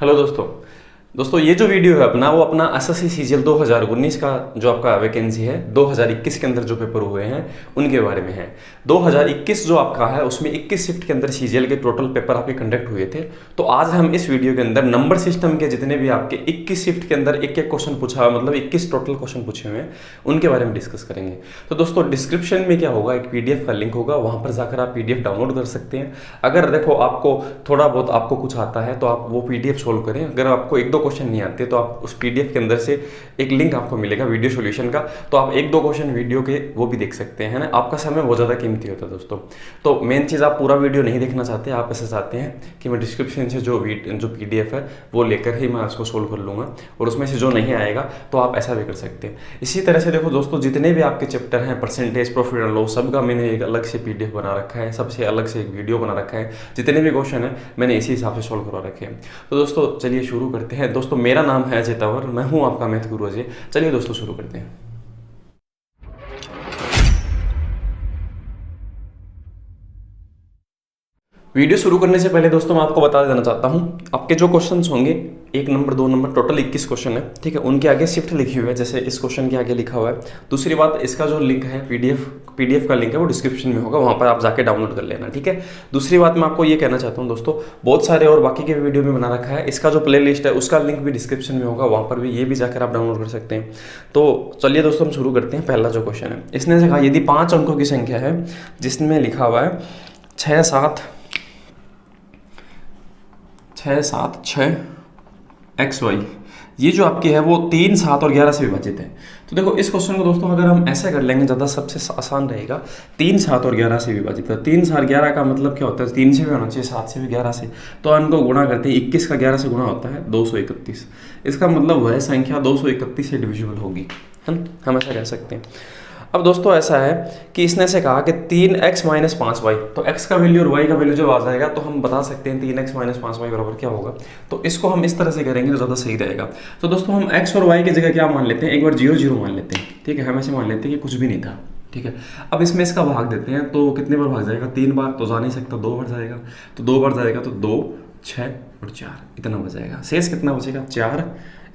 Hello दोस्तों ये जो वीडियो है अपना वो अपना एसएससी सीजीएल 2019 का जो आपका वैकेंसी है 2021 के अंदर जो पेपर हुए हैं उनके बारे में है। 2021 जो आपका है उसमें 21 शिफ्ट के अंदर सीजीएल के टोटल पेपर आपके कंडक्ट हुए थे। तो आज हम इस वीडियो के अंदर नंबर सिस्टम के जितने भी आपके 21 शिफ्ट के अंदर एक एक क्वेश्चन पूछा, मतलब 21 टोटल क्वेश्चन पूछे हुए हैं उनके बारे में डिस्कस करेंगे। तो दोस्तों डिस्क्रिप्शन में क्या होगा, एक पीडीएफ का लिंक होगा, वहां पर जाकर आप पीडीएफ डाउनलोड कर सकते हैं। अगर देखो आपको थोड़ा बहुत आपको कुछ आता है तो आप वो पीडीएफ सोल्व करें। अगर आपको एक दो क्वेश्चन नहीं आते तो आप उस पीडीएफ के अंदर से एक लिंक आपको मिलेगा वीडियो सॉल्यूशन का, तो आप एक दो क्वेश्चन वीडियो के वो भी देख सकते हैं ना। आपका समय बहुत ज़्यादा कीमती होता है दोस्तों। तो मेन चीज़, आप पूरा वीडियो नहीं देखना चाहते, आप ऐसा चाहते हैं कि मैं डिस्क्रिप्शन से जो पीडीएफ है वो लेकर ही मैं उसको सोल्व कर लूँगा और उसमें से जो नहीं आएगा तो आप ऐसा भी कर सकते हैं। इसी तरह से देखो दोस्तों, जितने भी आपके चैप्टर हैं, परसेंटेज, प्रॉफिट एंड लॉस, सबका मैंने एक अलग से पीडीएफ बना रखा है, सबसे अलग से एक वीडियो बना रखा है। जितने भी क्वेश्चन है मैंने इसी हिसाब से सोल्व करवा रखे हैं। तो दोस्तों चलिए शुरू करते हैं। दोस्तों मेरा नाम है अजय तंवर, मैं हूं आपका मैथ गुरु अजय। चलिए दोस्तों शुरू करते हैं। वीडियो शुरू करने से पहले दोस्तों मैं आपको बता देना चाहता हूं, आपके जो क्वेश्चंस होंगे 1 नंबर 2 नंबर टोटल 21 क्वेश्चन है, ठीक है। उनके आगे शिफ्ट लिखी हुई है, जैसे इस क्वेश्चन के आगे लिखा हुआ है। दूसरी बात, इसका जो लिंक है पीडीएफ का लिंक है वो डिस्क्रिप्शन में होगा, वहां पर आप जाके डाउनलोड कर लेना, ठीक है। दूसरी बात मैं आपको ये कहना चाहता हूँ दोस्तों, बहुत सारे और बाकी के वीडियो में बना रखा है, इसका जो प्ले लिस्ट है उसका लिंक भी डिस्क्रिप्शन में होगा, वहाँ पर भी ये भी जाकर आप डाउनलोड कर सकते हैं। तो चलिए दोस्तों हम शुरू करते हैं। पहला जो क्वेश्चन है, इसने कहा यदि 5 अंकों की संख्या है जिसमें लिखा हुआ है 6 7 6 XY, ये जो आपकी है वो 3 7 और 11 से विभाजित है। तो देखो इस क्वेश्चन को दोस्तों अगर हम ऐसे कर लेंगे ज़्यादा सबसे आसान रहेगा। 3 7 और 11 से विभाजित है, 3 7 11 का मतलब क्या होता है, 3 से भी होना चाहिए, 7 से भी, 11 से। तो इनको गुणा करते हैं, 21 का 11 से गुणा होता है 231। इसका मतलब वह संख्या 231 से डिविजिबल होगी, है ना, हम ऐसा कह सकते हैं। अब दोस्तों ऐसा है कि इसने से कहा कि 3x - 5y, तो x का वैल्यू और y का वैल्यू जब आ जाएगा तो हम बता सकते हैं 3x - 5y बराबर क्या होगा। तो इसको हम इस तरह से करेंगे तो ज़्यादा सही रहेगा। तो दोस्तों हम x और y की जगह क्या मान लेते हैं, एक बार 0 0 मान लेते हैं, ठीक है। हम ऐसे मान लेते हैं कि कुछ भी नहीं था, ठीक है। अब इसमें इसका भाग देते हैं, तो कितने बार भाग जाएगा, 3 बार, तो जा नहीं सकता, 2 बार जाएगा। तो 2 बार जाएगा तो 2 6 और 4 इतना बचेगा। शेष कितना बचेगा, 4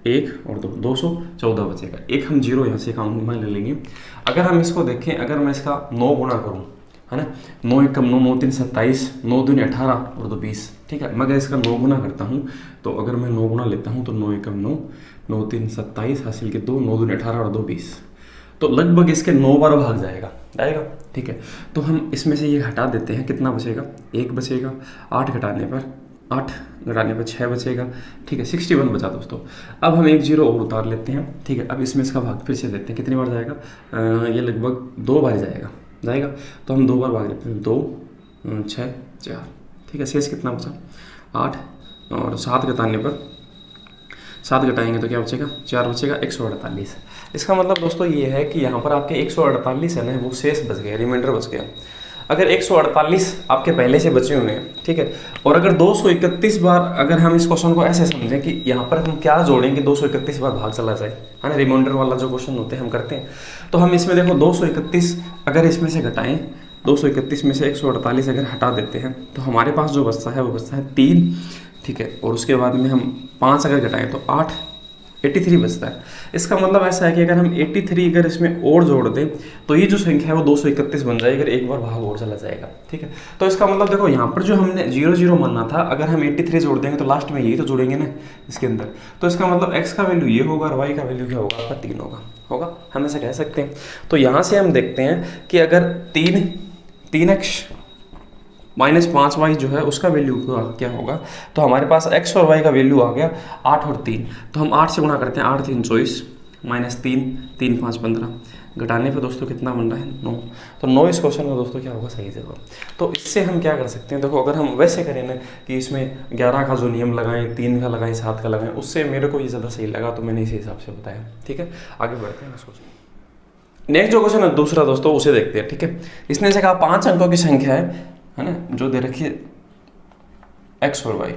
1 और 2 214 बचेगा। एक हम 0 यहाँ से काउंट में ले लेंगे। अगर हम इसको देखें, अगर मैं इसका 9 गुणा करूँ, है ना, 9 1 9 9 3 27, 9 2 18 और 2 20, ठीक है। मैं अगर इसका 9 गुना करता हूँ, तो अगर मैं 9 गुना लेता हूँ तो 9 1 9 9 3 27 हासिल के 2, 9 2 18 और 2 20, तो लगभग इसके 9 बार भाग जाएगा, ठीक है। तो हम इसमें से ये हटा देते हैं, कितना बचेगा, 1 बचेगा, 8 घटाने पर 6 बचेगा, ठीक है, 61 बचा दोस्तों। अब हम 1 0 और उतार लेते हैं, ठीक है। अब इसमें इसका भाग फिर से देते हैं, कितनी बार जाएगा, ये लगभग 2 बार जाएगा। तो हम 2 बार भाग देते हैं, 2 6 4, ठीक है। शेष कितना बचा, 8 और 7 घटाने पर 7 घटाएंगे तो क्या बचेगा, 4 बचेगा, 148। इसका मतलब दोस्तों ये है कि यहाँ पर आपके 148 है ना, वो शेष बच गया, रिमाइंडर बच गया। अगर 148 आपके पहले से बचे हुए हैं, ठीक है, और अगर 231 बार, अगर हम इस क्वेश्चन को ऐसे समझें कि यहाँ पर हम क्या जोड़ेंगे, 231 बार भाग चला जाए, है ना, रिमाइंडर वाला जो क्वेश्चन होते हैं हम करते हैं। तो हम इसमें देखो 231 अगर इसमें से घटाएं, 231 में से 148 अगर हटा देते हैं तो हमारे पास जो बचता है वो बचता है 3, ठीक है। और उसके बाद में हम 5 अगर घटाएं तो 8, 83 बचता है। इसका मतलब ऐसा है कि अगर हम 83 अगर इसमें और जोड़ दें तो ये जो संख्या है वो 231 बन जाएगी, अगर एक बार भाग और चला जाएगा, ठीक है। तो इसका मतलब देखो यहाँ पर जो हमने 0 0 मानना था, अगर हम 83 जोड़ देंगे तो लास्ट में यही तो जोड़ेंगे ना इसके अंदर। तो इसका मतलब x का वैल्यू ये होगा और y का वैल्यू क्या होगा, आपका 3 होगा, हम ऐसे कह सकते हैं। तो यहाँ से हम देखते हैं कि अगर 3x - 5y जो है उसका वैल्यू क्या होगा, तो हमारे पास x और y का वैल्यू आ गया 8 और 3। तो हम 8 से गुणा करते हैं, 8 3 24 -3 3 5 15, घटाने पे दोस्तों कितना बन रहा है, 9। तो 9 इस क्वेश्चन का दोस्तों क्या होगा, सही जवाब। तो इससे हम क्या कर सकते हैं, देखो अगर हम वैसे करें ना कि इसमें 11 का जो नियम लगाएं, 3 का लगाएं, 7 का लगाएं, उससे मेरे को ये ज़्यादा सही लगा, तो मैंने इसी हिसाब से बताया, ठीक है। आगे बढ़ते हैं क्वेश्चन। नेक्स्ट जो क्वेश्चन है दूसरा दोस्तों, उसे देखते हैं, ठीक है। इसने से कहा 5 अंकों की संख्या है ना, जो दे रखी है x और y,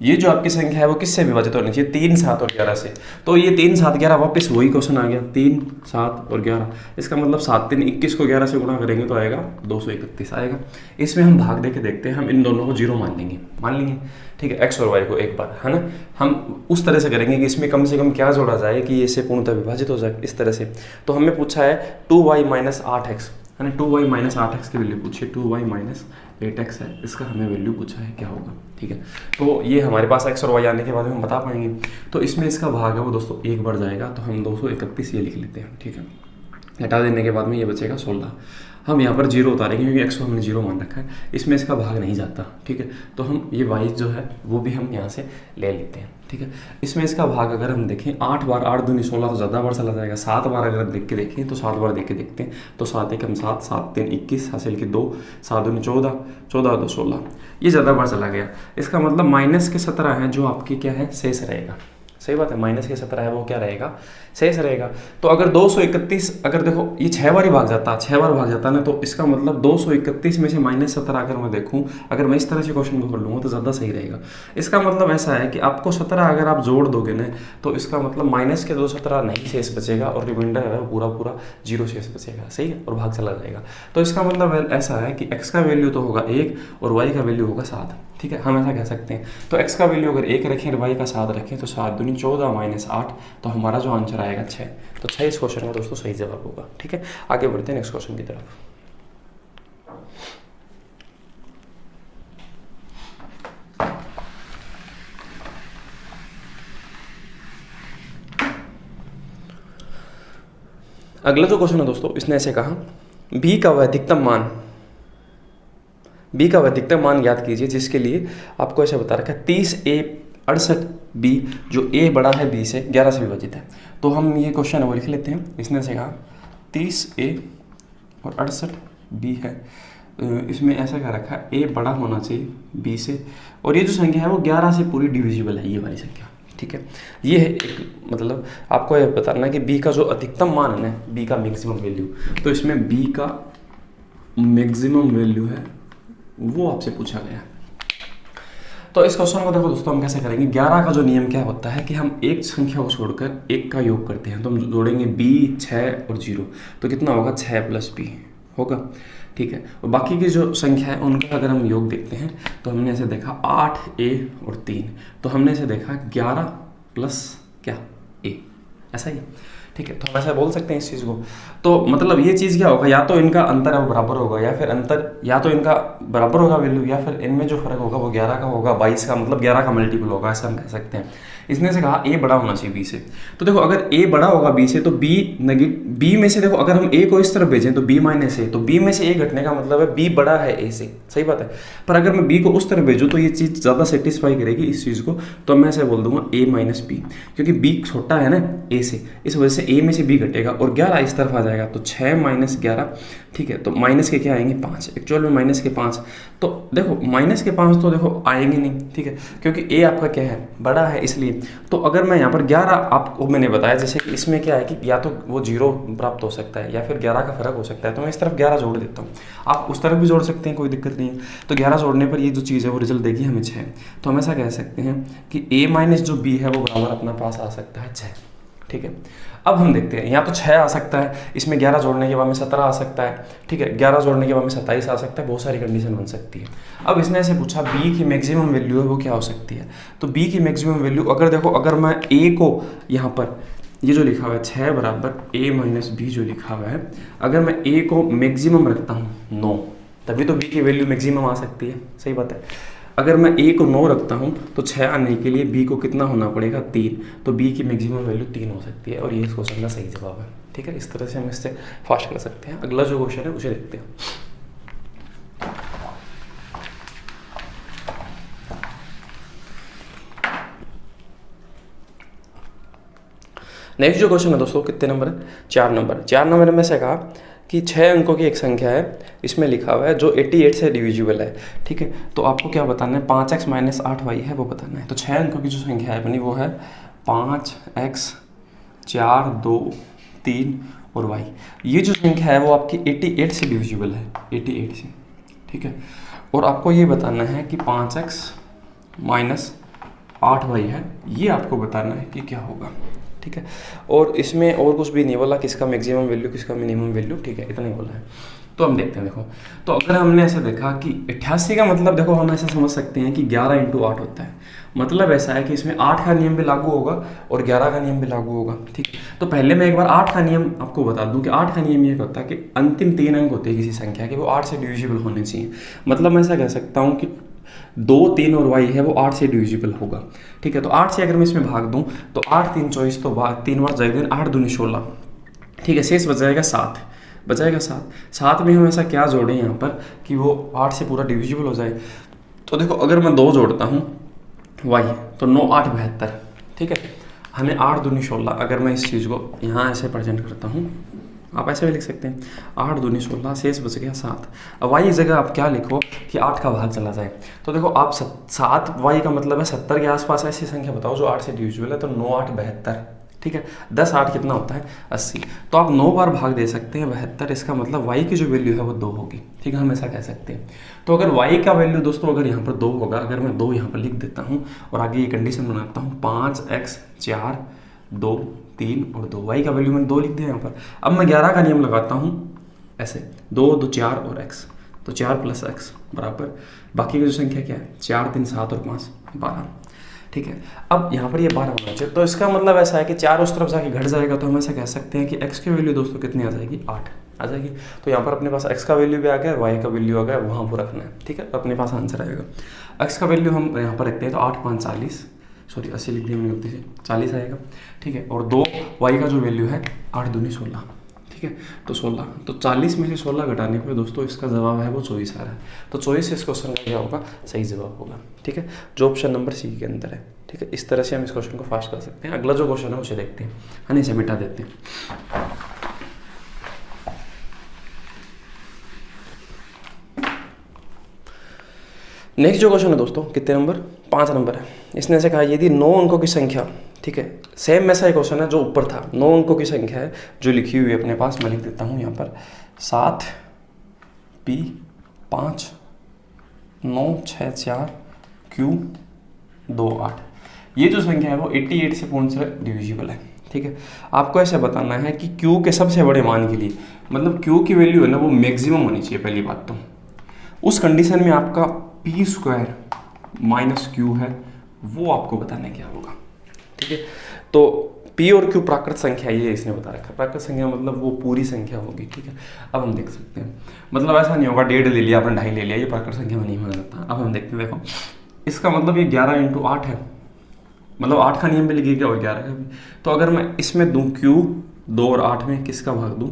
ये जो आपकी संख्या है वो किससे विभाजित होनी चाहिए, 3, 7 और 11 से। तो ये 3, 7, 11 वापस वही क्वेश्चन आ गया, 3, 7 और 11। इसका मतलब 7, 3, 21 को 11 से गुणा करेंगे तो आएगा 231 आएगा। इसमें हम भाग दे के देखते हैं, हम इन दोनों को 0 मान लेंगे, ठीक है, एक्स और वाई को एक बार, है ना। हम उस तरह से करेंगे कि इसमें कम से कम क्या जोड़ा जाए कि ये इससे पूर्णतः विभाजित हो जाए, इस तरह से। तो हमें पूछा है 2y माइनस 8x, है ना, 2y माइनस 8x की वैल्यू पूछी है, 2y माइनस 8x है, इसका हमें वैल्यू पूछा है क्या होगा, ठीक है। तो ये हमारे पास x और y आने के बाद हम बता पाएंगे। तो इसमें इसका भाग है वो दोस्तों 1 बढ़ जाएगा, तो हम 231 ये लिख लेते हैं, ठीक है। हटा देने के बाद में ये बचेगा 16। हम यहाँ पर 0 उतारेंगे क्योंकि x को हमने 0 मान रखा है, इसमें इसका भाग नहीं जाता, ठीक है। तो हम ये y जो है वो भी हम यहाँ से ले लेते हैं, ठीक है। इसमें इसका भाग अगर हम देखें 8 बार, 8 दूनी 16 तो ज़्यादा बार चला जाएगा। 7 बार अगर देख के देखें तो 7 बार देख के देखते हैं, तो 7 1 7, 7 3 21, हासिल की 2, 7 दूनी 14, 14 2 16, ये ज़्यादा बार चला गया। इसका मतलब माइनस के 17 है जो आपकी क्या है, शेष रहेगा। सही बात है, माइनस के 17 है वो क्या रहेगा, शेष रहेगा। तो अगर 231, अगर देखो ये 6 बार ही भाग जाता, 6 बार भाग जाता ना, तो इसका मतलब 231 में से माइनस 17 अगर मैं देखूं, अगर मैं इस तरह से क्वेश्चन को कर लूँगा तो ज़्यादा सही रहेगा। इसका मतलब ऐसा है कि आपको 17 अगर आप जोड़ दोगे ना, तो इसका मतलब माइनस के 17 नहीं शेष बचेगा और रिमाइंडर है पूरा पूरा 0 शेष बचेगा, सही है, और भाग चला जाएगा। तो इसका मतलब ऐसा है कि x का वैल्यू तो होगा 1 और y का वैल्यू होगा 7, ठीक है, हम ऐसा कह सकते हैं। तो x का वैल्यू अगर 1 रखें और y का 7 रखें तो 7 दूनी 14 माइनस 8, तो हमारा जो आंसर आएगा 6। तो 6 इस क्वेश्चन का दोस्तों सही जवाब होगा, ठीक है। आगे बढ़ते हैं नेक्स्ट क्वेश्चन की तरफ। अगला जो क्वेश्चन है दोस्तों, इसने ऐसे कहा b का अधिकतम मान ज्ञात कीजिए, जिसके लिए आपको ऐसा बता रखा है 30a 68b, जो a बड़ा है b से 11 से विभाजित है। तो हम ये क्वेश्चन है वो लिख लेते हैं। इसने से कहा 30a और 68b है, इसमें ऐसा कह रखा है a बड़ा होना चाहिए b से, और ये जो संख्या है वो 11 से पूरी डिविजिबल है, ये वाली संख्या, ठीक है। ये है एक, मतलब आपको ये बताना है कि b का जो अधिकतम मान है ना, b का मैक्सिमम वैल्यू, तो इसमें b का मैक्सिमम वैल्यू है वो आपसे पूछा गया। तो इस क्वेश्चन को देखो दोस्तों हम कैसे करेंगे। 11 का जो नियम क्या होता है कि हम एक संख्या को छोड़कर एक का योग करते हैं, तो हम जोड़ेंगे b, 6 और 0, तो कितना होगा 6 + b होगा, ठीक है। और बाकी की जो संख्या है उनका अगर हम योग देखते हैं तो हमने ऐसे देखा 8a और 3, तो हमने ऐसे देखा 11 + क्या a, ऐसा ही, ठीक है। तो हम ऐसा बोल सकते हैं इस चीज़ को। तो मतलब ये चीज़ क्या होगा, या तो इनका अंतर है वो बराबर होगा, या फिर अंतर, या तो इनका बराबर होगा वैल्यू, या फिर इनमें जो फर्क होगा वो 11 का होगा, 22 का, मतलब 11 का मल्टीपल होगा, ऐसा हम कह सकते हैं। इसने से कहा a बड़ा होना चाहिए b से, तो देखो अगर a बड़ा होगा b से तो b में से देखो अगर हम a को इस तरफ भेजें तो b माइनस a, तो b में से a घटने का मतलब है b बड़ा है a से, सही बात है। पर अगर मैं b को उस तरफ भेजूँ तो ये चीज़ ज़्यादा सेटिस्फाई करेगी इस चीज़ को, तो मैं ऐसे बोल दूंगा a - b, क्योंकि b छोटा है ना a से, इस वजह से a में से b घटेगा और 11 इस तरफ आ जाएगा, तो 6 - 11, ठीक है। तो माइनस के क्या आएंगे 5, एक्चुअल में माइनस के 5, तो देखो माइनस के 5 तो देखो आएंगे नहीं, ठीक है, क्योंकि a आपका क्या है, बड़ा है, इसलिए। तो अगर मैं यहाँ पर 11, आपको मैंने बताया जैसे कि इसमें क्या है कि या तो वो 0 प्राप्त हो सकता है या फिर 11 का फर्क हो सकता है, तो मैं इस तरफ 11 जोड़ देता हूँ, आप उस तरफ भी जोड़ सकते हैं, कोई दिक्कत नहीं है। तो 11 जोड़ने पर ये जो चीज़ है वो रिजल्ट देगी हमें 6, तो हम ऐसा कह सकते हैं कि a - जो b है वो बराबर अपना पास आ सकता है 6, ठीक है। अब हम देखते हैं, यहाँ तो 6 आ सकता है, इसमें 11 जोड़ने के बाद में 17 आ सकता है, ठीक है, 11 जोड़ने के बाद में 27 आ सकता है, बहुत सारी कंडीशन बन सकती है। अब इसने ऐसे पूछा b की मैक्सिमम वैल्यू है वो क्या हो सकती है, तो b की मैक्सिमम वैल्यू अगर देखो, अगर मैं a को यहाँ पर ये जो लिखा हुआ है 6 बराबर a - b जो लिखा हुआ है, अगर मैं a को मैक्सिमम रखता हूँ 9, तभी तो b की वैल्यू मैक्सिमम आ सकती है, सही बात है। अगर मैं a को 9 रखता हूँ तो 6 आने के लिए b को कितना होना पड़ेगा 3, तो b की मैक्सिमम वैल्यू 3 हो सकती है, और ये इस क्वेश्चन का सही जवाब है, ठीक है। इस तरह से हम इससे फास्ट कर सकते हैं। अगला जो क्वेश्चन है उसे देखते हैं। नेक्स्ट जो क्वेश्चन है दोस्तों, कितने नंबर है, 4 नंबर। 4 नंबर में से कहा कि 6 अंकों की एक संख्या है, इसमें लिखा हुआ है जो 88 से डिविजिबल है, ठीक है। तो आपको क्या बताना है, 5x - 8y है वो बताना है। तो 6 अंकों की जो संख्या है बनी वो है 5x, 4, 2, 3 और y। ये जो संख्या है वो आपकी 88 से डिविजिबल है, 88 से, ठीक है। और आपको ये बताना है कि 5x - 8y है, ये आपको बताना है कि क्या होगा, ठीक है। और इसमें और कुछ भी नहीं बोला, किसका मैक्सिमम वैल्यू किसका मिनिमम वैल्यू, ठीक है, इतना ही बोला है। तो हम देखते हैं, देखो तो अगर हमने ऐसे देखा कि 88 का मतलब देखो हम ऐसा समझ सकते हैं कि 11 × 8 होता है, मतलब ऐसा है कि इसमें 8 का नियम भी लागू होगा और 11 का नियम भी लागू होगा, ठीक है। तो पहले मैं एक बार 8 का नियम आपको बता दूं कि 8 का नियम ये होता है कि अंतिम 3 अंक होते हैं किसी संख्या के, वो 8 से डिविजिबल होने चाहिए। मतलब मैं ऐसा कह सकता हूँ कि 2, 3 और y है वो 8 से डिविजिबल होगा, ठीक है। तो 8 से अगर मैं इसमें भाग दूं तो 8 3 24, तो 3 बार जाएगा 8 दूनी 16, ठीक है। शेष बच जाएगा 7, बचाएगा 7 में हम ऐसा क्या जोड़ें यहाँ पर कि वो 8 से पूरा डिविजिबल हो जाए। तो देखो अगर मैं 2 जोड़ता हूँ y, तो 9 8 72, ठीक है। हमें 8 दूनी 16, अगर मैं इस चीज़ को यहाँ ऐसे प्रेजेंट करता हूँ, आप ऐसे भी लिख सकते हैं 8 दूनी 16, शेष बच गया 7। अब y की जगह आप क्या लिखो कि 8 का भाग चला जाए। तो देखो आप 7 y का मतलब है 70 के आसपास ऐसी संख्या बताओ जो 8 से डिविजिबल है, तो 9 8 72, ठीक है। 10 8 कितना होता है 80, तो आप 9 बार भाग दे सकते हैं 72, इसका मतलब y की जो वैल्यू है वो 2 होगी, ठीक है, हम ऐसा कह सकते हैं। तो अगर y का वैल्यू दोस्तों अगर यहाँ पर 2 होगा, अगर मैं 2 यहाँ पर लिख देता हूँ और आगे ये कंडीशन बनाता हूँ 5x 4 2 3 और 2, y का वैल्यू मैंने 2 लिख दिया यहाँ पर। अब मैं 11 का नियम लगाता हूँ ऐसे 2 2 4 और x, तो 4 + x बराबर बाकी की जो संख्या क्या है 4 3 7 और 5 12, ठीक है। अब यहाँ पर ये 12 होना चाहिए, तो इसका मतलब ऐसा है कि 4 उस तरफ जाके घट जाएगा, तो हम ऐसा कह सकते हैं कि x की वैल्यू दोस्तों कितनी आ जाएगी 8 आ जाएगी। तो यहाँ पर अपने पास x का वैल्यू भी आ गया, y का वैल्यू आ गया, वहाँ वो रखना है, ठीक है। तो अपने पास आंसर आएगा। x का वैल्यू हम यहाँ पर रखते हैं तो 8 5 40, सॉरी 80 लिख दिया मैंने गलती से, 40 आएगा, ठीक है। और 2 y का जो वैल्यू है 8 दूनी 16, ठीक है। तो 16, तो 40 में से 16 घटाने पे दोस्तों इसका जवाब है वो 24 आ रहा है। तो 24 इस क्वेश्चन का क्या होगा, सही जवाब होगा, ठीक है, जो ऑप्शन नंबर सी के अंदर है, ठीक है। इस तरह से हम इस क्वेश्चन को फास्ट कर सकते हैं। अगला जो क्वेश्चन है उसे देखते हैं, है ना, इसे मिटा देते हैं। नेक्स्ट जो क्वेश्चन है दोस्तों कितने नंबर, 5 नंबर है। इसने ऐसे कहा यदि 9 अंकों की संख्या, ठीक है, सेम ऐसा ही क्वेश्चन है जो ऊपर था, 9 अंकों की संख्या है जो लिखी हुई है अपने पास, मैं लिख देता हूँ यहाँ पर 7 P 5 9 6 4 Q 2 8, ये जो संख्या है वो 88 से पूर्ण से डिविजिबल है, ठीक है। आपको ऐसे बताना है कि Q के सबसे बड़े मान के लिए, मतलब Q की वैल्यू है ना वो मैक्सिमम होनी चाहिए पहली बात तो, उस कंडीशन में आपका p² - q है, वो आपको बताना है क्या होगा, ठीक है। तो p और q प्राकृत संख्या, ये इसने बता रखा, प्राकृत संख्या मतलब वो पूरी संख्या होगी, ठीक है। अब हम देख सकते हैं, मतलब ऐसा नहीं होगा 1.5 ले लिया आपने 2.5 ले लिया, ये प्राकृत संख्या में नहीं माना जाता। अब हम देखते हैं, देखो इसका मतलब ये 11 × 8 है, मतलब 8 का नियम भी लिखिएगा और 11 का भी। तो अगर मैं इसमें दूँ q 2 और 8 में किसका भाग दूँ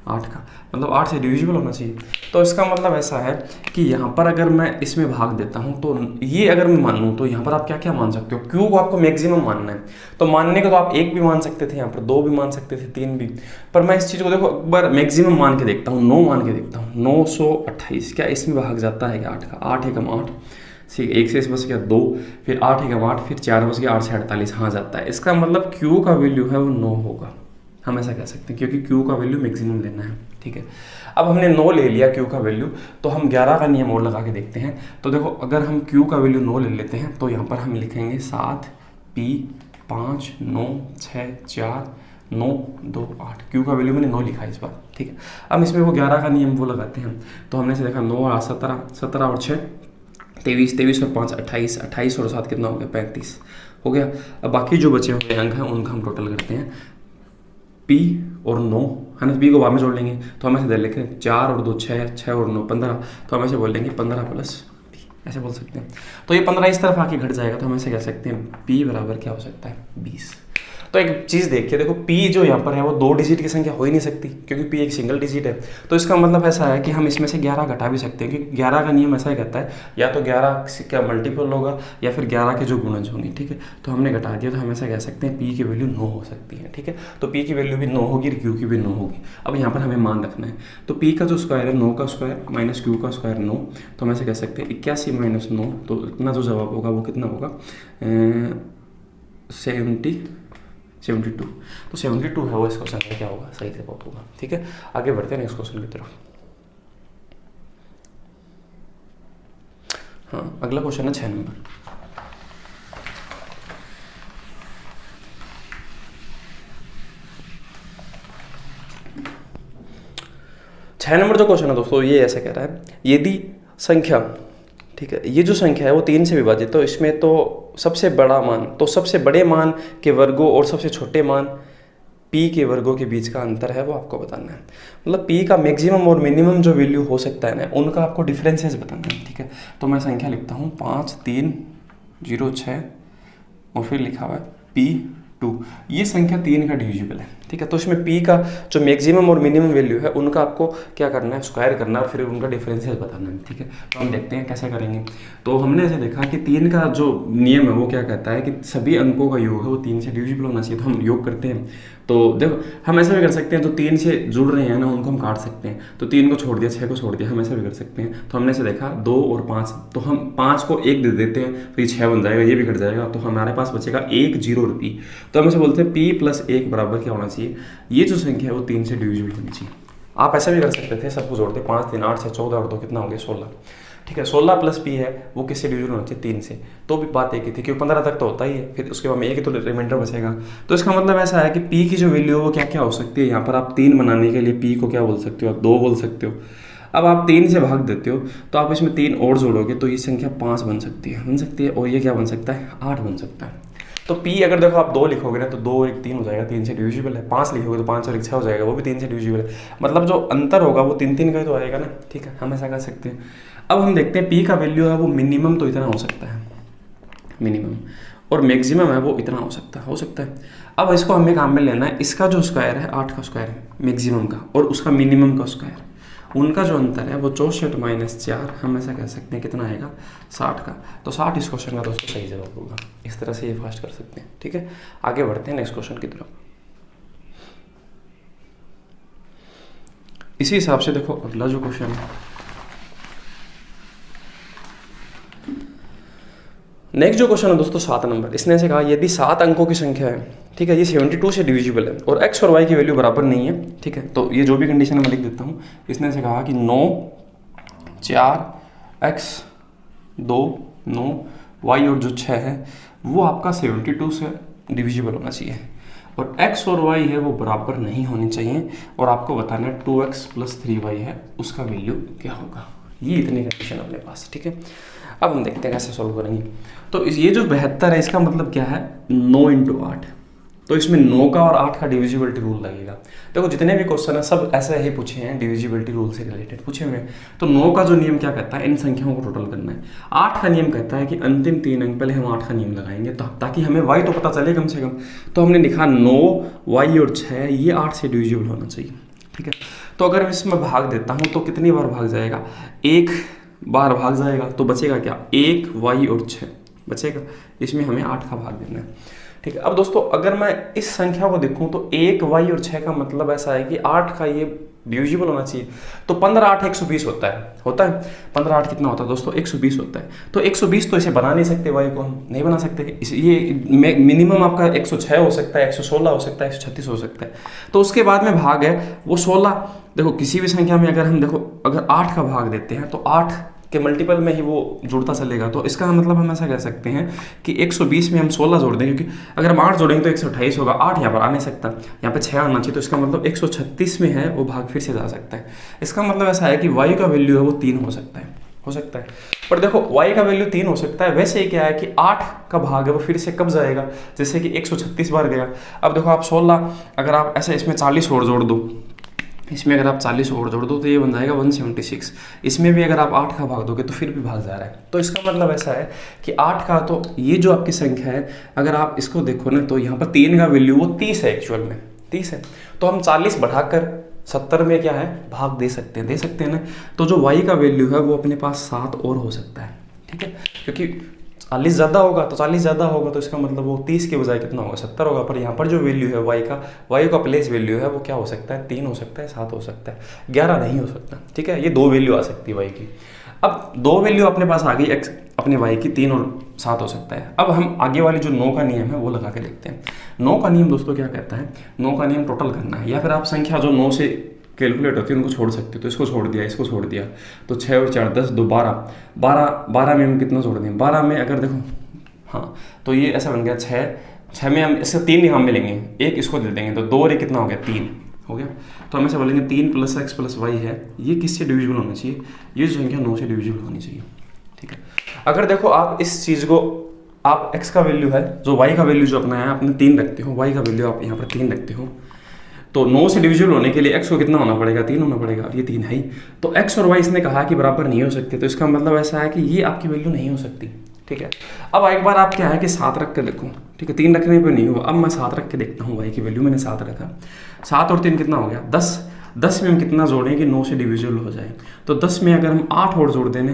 8 का, मतलब 8 से डिविजिबल होना चाहिए। तो इसका मतलब ऐसा है कि यहाँ पर अगर मैं इसमें भाग देता हूँ तो ये अगर मैं मान लूँ तो यहाँ पर आप क्या क्या मान सकते हो, Q को आपको मैक्सिमम मानना है, तो मानने को तो आप 1 भी मान सकते थे, यहाँ पर 2 भी मान सकते थे, 3 भी, पर मैं इस चीज़ को देखो एक बार मैक्सिमम मान के देखता हूँ, 9 मान के देखता हूँ, 928 क्या इसमें भाग जाता है क्या 8 का, 8 एकम 8, ठीक है, 1 से बच गया 2, फिर 8 एकम 8, फिर 4 बच गया 8 से 48, हाँ जाता है। इसका मतलब Q का वैल्यू है वो 9 होगा, हम ऐसा कह सकते हैं, क्योंकि Q का वैल्यू मैक्सिमम लेना है, ठीक है। अब हमने 9 ले लिया Q का वैल्यू, तो हम 11 का नियम और लगा के देखते हैं। तो देखो अगर हम Q का वैल्यू 9 ले लेते हैं तो यहाँ पर हम लिखेंगे 7 P 5 9 6 4 9 2 8, Q का वैल्यू मैंने 9 लिखा है इस बार, ठीक है। अब इसमें वो 11 का नियम वो लगाते हैं, तो हमने से देखा 9 और 17, 17 और 6 23, 23 और 5 28, 28 और 7 कितना हो गया 35 हो गया। अब बाकी जो बचे हुए अंक हैं उनका हम टोटल करते हैं, P और 9 है ना, P को बाद में जोड़ लेंगे, तो हम ऐसे दे लिखें 4 और 2 6, 6 और 9 15, तो हम ऐसे बोल लेंगे 15 + P, ऐसे बोल सकते हैं। तो ये 15 इस तरफ आके घट जाएगा, तो हम ऐसे कह सकते हैं P बराबर क्या हो सकता है 20। तो एक चीज़ देखिए, देखो P जो यहाँ पर है वो 2 डिजिट की संख्या हो ही नहीं सकती, क्योंकि P एक सिंगल डिजिट है। तो इसका मतलब ऐसा है कि हम इसमें से 11 घटा भी सकते हैं, क्योंकि 11 का नियम ऐसा ही कहता है या तो 11 का मल्टीपल होगा या फिर 11 के जो गुणज होंगे, ठीक है। तो हमने घटा दिया, तो हम ऐसा कह सकते हैं P की वैल्यू 9 हो सकती है, ठीक है। तो P की वैल्यू भी 9 होगी और Q की भी 9 होगी। अब यहाँ पर हमें मान रखना है, तो P का जो स्क्वायर है 9 का स्क्वायर माइनस Q का स्क्वायर 9, तो हम ऐसे कह सकते हैं 81 - 9, तो इतना जो जवाब होगा वो कितना होगा 72। तो 72 है वो इस क्वेश्चन का क्या होगा, सही जवाब होगा, ठीक है। आगे बढ़ते हैं नेक्स्ट क्वेश्चन की तरफ। हाँ, अगला क्वेश्चन है 6 नंबर। 6 नंबर जो क्वेश्चन है दोस्तों ये ऐसे कह रहा है, यदि संख्या, ठीक है, ये जो संख्या है वो 3 से विभाजित, तो इसमें तो सबसे बड़ा मान, तो सबसे बड़े मान के वर्गों और सबसे छोटे मान p के वर्गों के बीच का अंतर है वो आपको बताना है। मतलब p का मैक्सिमम और मिनिमम जो वैल्यू हो सकता है ना, उनका आपको डिफरेंसेस बताना है। ठीक है, तो मैं संख्या लिखता हूँ 5 3 0 6 और फिर लिखा हुआ है p2। ये संख्या 3 का डिविजिबल है। ठीक है, तो इसमें p का जो मैक्सिमम और मिनिमम वैल्यू है उनका आपको क्या करना है, स्क्वायर करना है और फिर उनका डिफरेंसेस बताना है। ठीक है, तो हम देखते हैं कैसे करेंगे। तो हमने ऐसे देखा कि 3 का जो नियम है वो क्या कहता है कि सभी अंकों का योग है वो 3 से डिविजिबल होना चाहिए। तो हम योग करते हैं, तो देखो हम ऐसा भी कर सकते हैं, तो 3 से जुड़ रहे हैं ना उनको हम काट सकते हैं। तो 3 को छोड़ दिया, 6 को छोड़ दिया, हम ऐसा भी कर सकते हैं। तो हमने ऐसे देखा 2 और 5, तो हम 5 को 1 दे देते हैं तो ये 6 बन जाएगा, ये भी कट जाएगा, तो हमारे पास बचेगा 1 0 और p। तो हम ऐसे बोलते हैं p प्लस 1 बराबर क्या होना चाहिए, ये जो संख्या है वो 3 से डिविजिबल होनी चाहिए। आप ऐसा भी कर सकते थे, सबको जोड़ते 5 3 8 6 14 और 2 कितना हो गया 16। ठीक है, 16 प्लस p है वो किससे डिविजन होना चाहिए, 3 से। तो भी बात एक ही थी क्योंकि 15 तक तो होता ही है, फिर उसके बाद में एक ही तो रिमाइंडर बचेगा। तो इसका मतलब ऐसा है कि p की जो वैल्यू है वो क्या क्या हो सकती है। यहाँ पर आप 3 बनाने के लिए p को क्या बोल सकते हो, आप 2 बोल सकते हो। अब आप 3 से भाग देते हो तो आप इसमें 3 और जोड़ोगे तो ये संख्या 5 बन सकती है, और ये क्या बन सकता है, 8 बन सकता है। तो p अगर देखो आप 2 लिखोगे ना तो 2 और 1 3 हो जाएगा, 3 से डिविजिबल है। 5 लिखोगे तो 5 और 1 6 हो जाएगा, वो भी 3 से डिविजिबल है। मतलब जो अंतर होगा वो 3 3 का ही तो आएगा ना। ठीक है, हम ऐसा कर सकते हैं। अब हम देखते हैं p का वैल्यू है वो मिनिमम तो इतना हो सकता है, मिनिमम, और मैक्सिमम है वो इतना हो सकता है। अब इसको हमें काम में लेना है, इसका जो स्क्वायर है 8 का स्क्वायर है मैक्सिमम का, और उसका मिनिमम का स्क्वायर, उनका जो अंतर है वो 64 माइनस 4, हम ऐसा कह सकते हैं कितना आएगा 60 का। तो 60 इस क्वेश्चन का दोस्तों सही जवाब होगा। इस तरह से ये फास्ट कर सकते हैं। ठीक है, आगे बढ़ते हैं नेक्स्ट क्वेश्चन की तरफ। इसी हिसाब से देखो अगला जो क्वेश्चन है, नेक्स्ट जो क्वेश्चन है दोस्तों 7 नंबर, इसने से कहा यदि 7 अंकों की संख्या है, ठीक है, ये 72 से डिविजिबल है और x और y की वैल्यू बराबर नहीं है। ठीक है, तो ये जो भी कंडीशन है मैं लिख देता हूँ। इसने से कहा कि 9 4 x 2 9 y और जो 6 है वो आपका 72 से डिविजिबल होना चाहिए, और x और y है वो बराबर नहीं होनी चाहिए, और आपको बताना है 2x प्लस 3y है उसका वैल्यू क्या होगा। ये इतनी कंडीशन अपने पास। ठीक है, अब हम देखते हैं कैसे सॉल्व करेंगे। तो ये जो 72 है इसका मतलब क्या है, 9 × 8, तो इसमें 9 का और 8 का डिविजिबिलिटी रूल लगेगा। देखो जितने भी क्वेश्चन है सब ऐसे ही पूछे हैं, डिविजिबिलिटी रूल से रिलेटेड पूछे हुए हैं। तो 9 का जो नियम क्या कहता है, इन संख्याओं को टोटल करना है। 8 का नियम कहता है कि अंतिम 3 अंक पहले हम 8 का नियम लगाएंगे तो ताकि हमें y तो पता चले कम से कम। तो हमने लिखा 9 y और 6 ये 8 से डिविजिबल होना चाहिए। ठीक है, तो अगर मैं इसमें भाग देता हूँ तो कितनी बार भाग जाएगा, 1 बार भाग जाएगा, तो बचेगा क्या, 1 y और 6 बचेगा। इसमें हमें 8 का भाग देना है। ठीक है, अब दोस्तों अगर मैं इस संख्या को देखूं तो 1 y और 6 का मतलब ऐसा है कि 8 का ये डिविजिबल होना चाहिए। तो 15 8 120 होता है 15 8 कितना होता है दोस्तों, 120 होता है। तो 120 तो इसे बना नहीं सकते, y को हम नहीं बना सकते। ये मिनिमम आपका 106 हो सकता है, 116 हो सकता है, 136 हो सकता है। तो उसके बाद में भाग है वो 16। देखो किसी भी संख्या में अगर हम देखो अगर 8 का भाग देते हैं तो 8 के मल्टीपल में ही वो जुड़ता चलेगा। तो इसका मतलब हम ऐसा कह सकते हैं कि 120 में हम 16 जोड़ देंगे, क्योंकि अगर हम 8 जोड़ेंगे तो 128 होगा। 8 यहाँ पर आ नहीं सकता, यहाँ पे 6 आना चाहिए। तो इसका मतलब 136 में है वो भाग फिर से जा सकता है। इसका मतलब ऐसा है कि y का वैल्यू है वो 3 हो सकता है। पर देखो y का वैल्यू 3 हो सकता है, वैसे ही क्या है कि 8 का भाग है वो फिर से कब जाएगा, जैसे कि 136 बार गया। अब देखो आप 16 अगर आप ऐसे इसमें 40 और जोड़ दो, इसमें अगर आप 40 और जोड़ दो तो ये बन जाएगा 176। इसमें भी अगर आप 8 का भाग दोगे तो फिर भी भाग जा रहा है। तो इसका मतलब ऐसा है कि 8 का, तो ये जो आपकी संख्या है अगर आप इसको देखो ना तो यहाँ पर 3 का वैल्यू वो 30 है, एक्चुअल में 30 है। तो हम 40 बढ़ाकर 70 में क्या है भाग दे सकते हैं ना। तो जो y का वैल्यू है वो अपने पास 7 और हो सकता है। ठीक है, क्योंकि 40 ज़्यादा होगा तो 40 ज़्यादा होगा, तो इसका मतलब वो 30 के बजाय कितना होगा 70 होगा। पर यहाँ पर जो वैल्यू है y का प्लेस वैल्यू है वो क्या हो सकता है, 3 हो सकता है, 7 हो सकता है, 11 नहीं हो सकता। ठीक है, ये 2 वैल्यू आ सकती है y की। अब 2 वैल्यू अपने पास आ गई x अपने y की, 3 और 7 हो सकता है। अब हम आगे वाली जो 9 का नियम है वो लगा के देखते हैं। 9 का नियम दोस्तों क्या कहता है, 9 का नियम टोटल करना है, या फिर आप संख्या जो 9 से कैलकुलेट होती है उनको छोड़ सकते हो। तो इसको छोड़ दिया, इसको छोड़ दिया, तो 6 और 4 10 2 12 में हम कितना जोड़ दें, 12 में अगर देखो हाँ तो ये ऐसा बन गया 6 में हम इससे 3 काम में लेंगे, एक इसको दे देंगे तो 2 और 1 कितना हो गया 3 हो गया। तो हम ऐसे बोलेंगे 3 + x + y है, ये किससे डिविजिबल होना चाहिए, ये जो संख्या 9 से डिविजिबल होनी चाहिए। ठीक है, अगर देखो आप इस चीज़ को, आप x का वैल्यू है जो y का वैल्यू जो अपना है आपने 3 रखते हो, y का वैल्यू आप यहाँ पर 3 रखते हो, तो 9 से डिविजिबल होने के लिए x को कितना होना पड़ेगा, 3 होना पड़ेगा, और ये 3 है ही। तो x और y इसने कहा कि बराबर नहीं हो सकते, तो इसका मतलब ऐसा है कि ये आपकी वैल्यू नहीं हो सकती। ठीक है, अब एक बार आप क्या है कि 7 रख के देखो। ठीक है, 3 रखने पे नहीं हुआ, अब मैं 7 रख के देखता हूँ, y की वैल्यू मैंने 7 रखा, 7 और 3 कितना हो गया 10। 10 में हम कितना जोड़ें कि 9 से डिविजिबल हो जाए, तो 10 में अगर हम 8 और जोड़ देने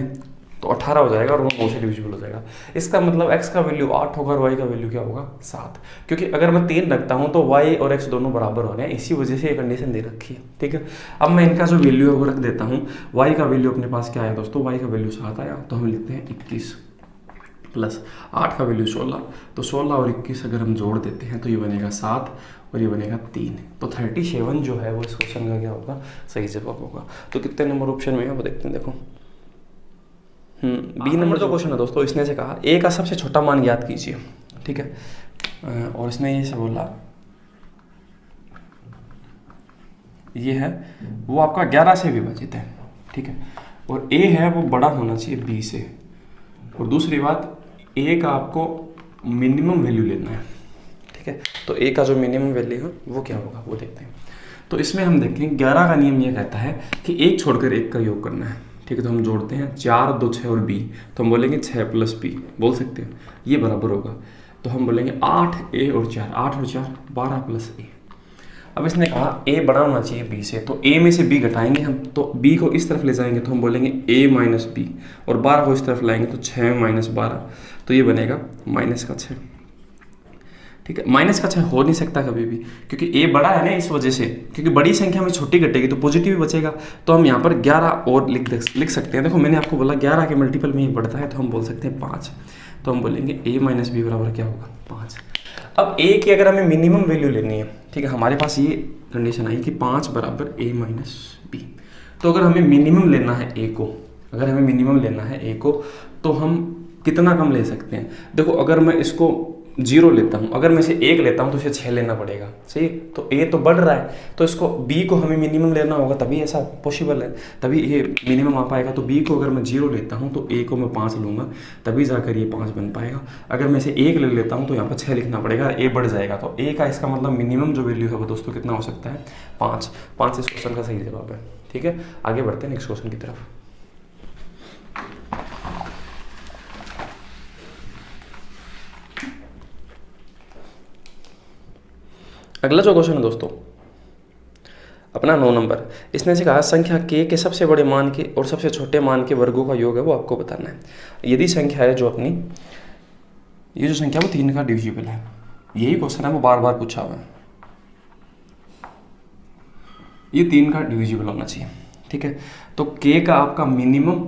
तो 18 हो जाएगा और वो 9 से डिविजिबल हो जाएगा। इसका मतलब x का वैल्यू 8 होगा और y का वैल्यू क्या होगा 7, क्योंकि अगर मैं 3 रखता हूँ तो y और x दोनों बराबर हो रहे हैं, इसी वजह से ये कंडीशन दे रखी है। ठीक है, अब मैं इनका जो वैल्यू है वो रख देता हूँ। y का वैल्यू अपने पास क्या आया दोस्तों, y का वैल्यू 7 आया, तो हम लिखते हैं 21 प्लस 8 का वैल्यू 16, तो 16 और 21 अगर हम जोड़ देते हैं तो ये बनेगा 7 और ये बनेगा 3, तो 37 जो है वो इस क्वेश्चन का क्या होगा, सही जवाब होगा। तो कितने नंबर ऑप्शन में है वो देखते हैं, देखो बी नंबर जो क्वेश्चन है दोस्तों, इसने से कहा ए का सबसे छोटा मान ज्ञात कीजिए। ठीक है, और इसने ये से बोला ये है वो आपका 11 से विभाजित है। ठीक है, और ए है वो बड़ा होना चाहिए बी से, और दूसरी बात ए का आपको मिनिमम वैल्यू लेना है। ठीक है, तो ए का जो मिनिमम वैल्यू है वो क्या होगा वो देखते हैं। तो इसमें हम देखें 11 का नियम ये कहता है कि एक छोड़कर एक का योग करना है। ठीक है, तो हम जोड़ते हैं 4, 2, 6 और b, तो हम बोलेंगे 6 + b बोल सकते हैं, ये बराबर होगा। तो हम बोलेंगे 8 a और 4, 8 और 4 12 + a। अब इसने कहा a बड़ा होना चाहिए b से, तो a में से b घटाएंगे हम, तो b को इस तरफ ले जाएंगे तो हम बोलेंगे a - b, और 12 को इस तरफ लाएंगे तो 6 - 12, तो ये बनेगा -6। ठीक है, -6 हो नहीं सकता कभी भी, क्योंकि a बड़ा है ना, इस वजह से, क्योंकि बड़ी संख्या में छोटी घटेगी तो पॉजिटिव ही बचेगा। तो हम यहाँ पर 11 और लिख सकते हैं। देखो मैंने आपको बोला 11 के मल्टीपल में ही बढ़ता है, तो हम बोल सकते हैं 5, तो हम बोलेंगे a - b बराबर क्या होगा 5। अब a की अगर हमें मिनिमम वैल्यू लेनी है, ठीक है, हमारे पास ये कंडीशन आई कि 5 बराबर a - b। तो अगर हमें मिनिमम लेना है a को, अगर हमें मिनिमम लेना है a को, तो हम कितना कम ले सकते हैं। देखो अगर मैं इसको 0 लेता हूँ, अगर मैं इसे 1 लेता हूँ तो इसे 6 लेना पड़ेगा, सही। तो a तो बढ़ रहा है, तो इसको b को हमें मिनिमम लेना होगा, तभी ऐसा पॉसिबल है, तभी ये मिनिमम आ पाएगा। तो b को अगर मैं 0 लेता हूँ तो a को मैं 5 लूँगा, तभी जाकर ये 5 बन पाएगा। अगर मैं इसे 1 ले लेता हूँ तो यहाँ पर 6 लिखना पड़ेगा, a बढ़ जाएगा। तो a का इसका मतलब मिनिमम जो वैल्यू है वो दोस्तों कितना हो सकता है 5। 5 इस क्वेश्चन का सही जवाब है। ठीक है, आगे बढ़ते हैं नेक्स्ट क्वेश्चन की तरफ। अगला जो क्वेश्चन है दोस्तों अपना 9 नंबर, इसने से कहा संख्या k के सबसे बड़े मान के और सबसे छोटे मान के वर्गों का योग है वो आपको बताना है। यदि संख्या है जो अपनी, ये जो संख्या वो 3 का डिविजिबल है, यही क्वेश्चन है वो बार बार पूछा हुआ है, ये 3 का डिविजिबल होना चाहिए। ठीक है, तो k का आपका मिनिमम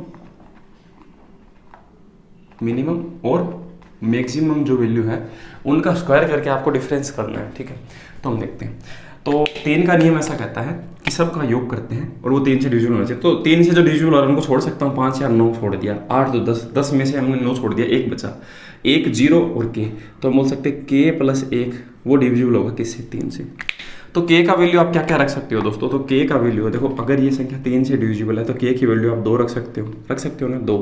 और मैक्सिमम जो वैल्यू है उनका स्क्वायर करके आपको डिफरेंस करना है। ठीक है, तो हम देखते हैं। तो 3 का नियम ऐसा कहता है कि सब का योग करते हैं और वो 3 से डिविजिबल होना चाहिए। तो 3 से जो डिविजिबल हो रहा है उनको छोड़ सकता हूँ, 5 या 9 छोड़ दिया, 8 तो 10, 10 में से हमने 9 छोड़ दिया, 1 बचा, 1 0 और k, तो हम बोल सकते हैं k + 1 वो डिविजिबल होगा किससे 3 से। तो k का वैल्यू आप क्या क्या रख सकते हो दोस्तों, तो k का वैल्यू है, देखो अगर ये संख्या 3 से डिविजिबल है तो k की वैल्यू आप 2 रख सकते हो ना 2,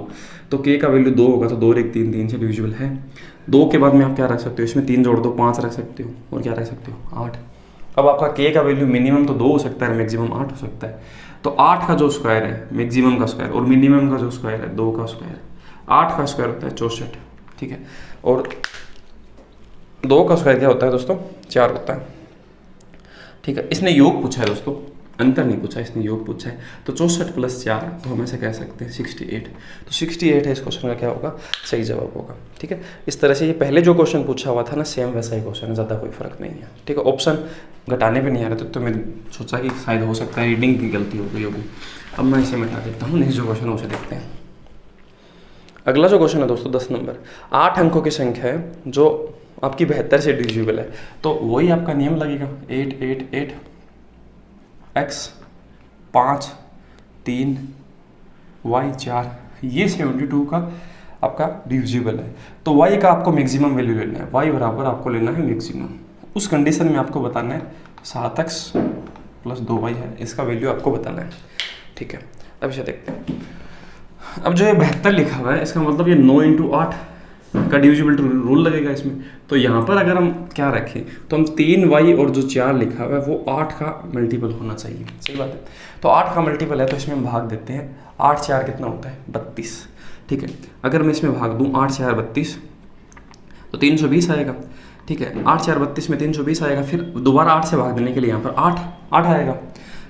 तो k का वैल्यू 2 होगा, तो 2 और 1 3, 3 से डिविजिबल है। 2 के बाद में आप क्या रख सकते हो, इसमें 3 जोड़ दो 5 रख सकते हो, और क्या रख सकते हो 8। अब आपका k का वैल्यू मिनिमम तो 2 हो सकता है, मैक्सिमम 8 हो सकता है। तो 8 का जो स्क्वायर है मैक्सिमम का स्क्वायर और मिनिमम का जो स्क्वायर है 2 का स्क्वायर, 8 का स्क्वायर होता है 64। ठीक है, और 2 का स्क्वायर क्या होता है दोस्तों 4 होता है। ठीक है, इसने योग पूछा है दोस्तों, अंतर नहीं पूछा, इसने योग पूछा है। तो 64 + 4, तो हम ऐसे कह सकते हैं 68। तो 68 है इस क्वेश्चन का क्या होगा सही जवाब होगा। ठीक है, इस तरह से ये पहले जो क्वेश्चन पूछा हुआ था ना सेम वैसा ही क्वेश्चन है, ज़्यादा कोई फर्क नहीं है। ठीक है, ऑप्शन घटाने पे नहीं आ रहे तो मैंने सोचा कि शायद हो सकता है रीडिंग की गलती हो गई होगी। अब मैं इसे मिटा देता हूँ, नेक्स्ट जो क्वेश्चन है उसे देखते हैं। अगला जो क्वेश्चन है दोस्तों 10 नंबर, 8 अंकों की संख्या है जो आपकी 72 से डिविजिबल है, तो वही आपका नियम लगेगा 8 8 8 x 5 3 y 4, ये 72 का आपका डिविजिबल है। तो y का आपको मैक्सिमम वैल्यू लेना है, y बराबर आपको लेना है मैक्सिमम। उस कंडीशन में आपको बताना है 7x प्लस 2y है, इसका वैल्यू आपको बताना है। ठीक है, अब इसे देखते हैं। अब जो ये 72 लिखा हुआ है, इसका मतलब ये 9 × 8 का डिविजिबल रूल लगेगा इसमें। तो यहाँ पर अगर हम क्या रखें, तो हम 3y और जो 4 लिखा हुआ है वो 8 का मल्टीपल होना चाहिए। सही बात है, तो 8 का मल्टीपल है तो इसमें हम भाग देते हैं। 8 4 कितना होता है 32। ठीक है, अगर मैं इसमें भाग दूँ 8 4 32 तो 320 आएगा। ठीक है, 8 4 32 में 320 आएगा। फिर दोबारा 8 से भाग देने के लिए यहाँ पर 8 आएगा।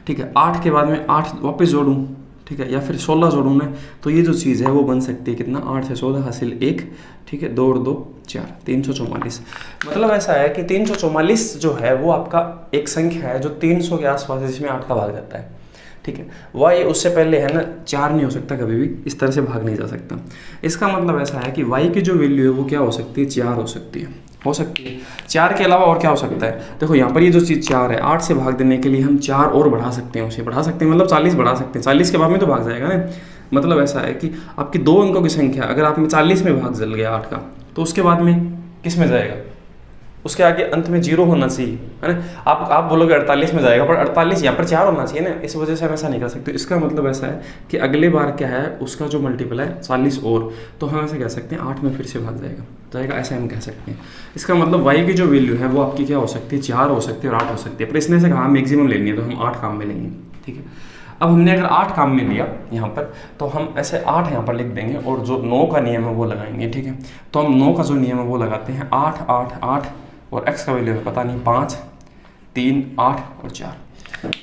ठीक है, 8 के बाद में 8 वापस जोड़ूँ, ठीक है, या फिर 16 जोड़ूँ मैं, तो ये जो चीज़ है वो बन सकती है कितना, 8 से 16 हासिल 1। ठीक है, 2 और 2 4, 344। मतलब ऐसा है कि 344 जो है वो आपका एक संख्या है जो 300 के आसपास है, जिसमें 8 का भाग जाता है। ठीक है, y उससे पहले है ना 4 नहीं हो सकता, कभी भी इस तरह से भाग नहीं जा सकता। इसका मतलब ऐसा है कि y की जो वैल्यू है वो क्या हो सकती है, 4 हो सकती है। 4 के अलावा और क्या हो सकता है, देखो यहाँ पर ये जो चीज़ 4 है, 8 से भाग देने के लिए हम 4 और बढ़ा सकते हैं, उसे बढ़ा सकते हैं, मतलब 40 बढ़ा सकते हैं। 40 के बाद में तो भाग जाएगा ना। मतलब ऐसा है कि आपकी 2 अंकों की संख्या अगर आप में 40 में भाग जल गया 8 का, तो उसके बाद में किस में जाएगा, उसके आगे अंत में 0 होना चाहिए, है ना। आप बोलोगे 48 में जाएगा, पर 48 यहाँ पर 4 होना चाहिए ना, इस वजह से हम ऐसा नहीं कर सकते। इसका मतलब ऐसा है कि अगले बार क्या है, उसका जो मल्टीपल है 40 और, तो हम ऐसे कह सकते हैं 8 में फिर से भाग जाएगा, ऐसे हम कह सकते हैं। इसका मतलब y की जो वैल्यू है वो आपकी क्या हो सकती है, 4 हो सकती है और 8 हो सकती है। पर इसने से कहा मैक्सिमम लेनी है, तो हम 8 काम में लेंगे। ठीक है, अब हमने अगर 8 काम में लिया यहाँ पर, तो हम ऐसे 8 यहाँ पर लिख देंगे और जो 9 का नियम है वो लगाएंगे। ठीक है, तो हम 9 का जो नियम है वो लगाते हैं, 8 8 8 और x का वैल्यू हमें पता नहीं, 5 3 8 और 4।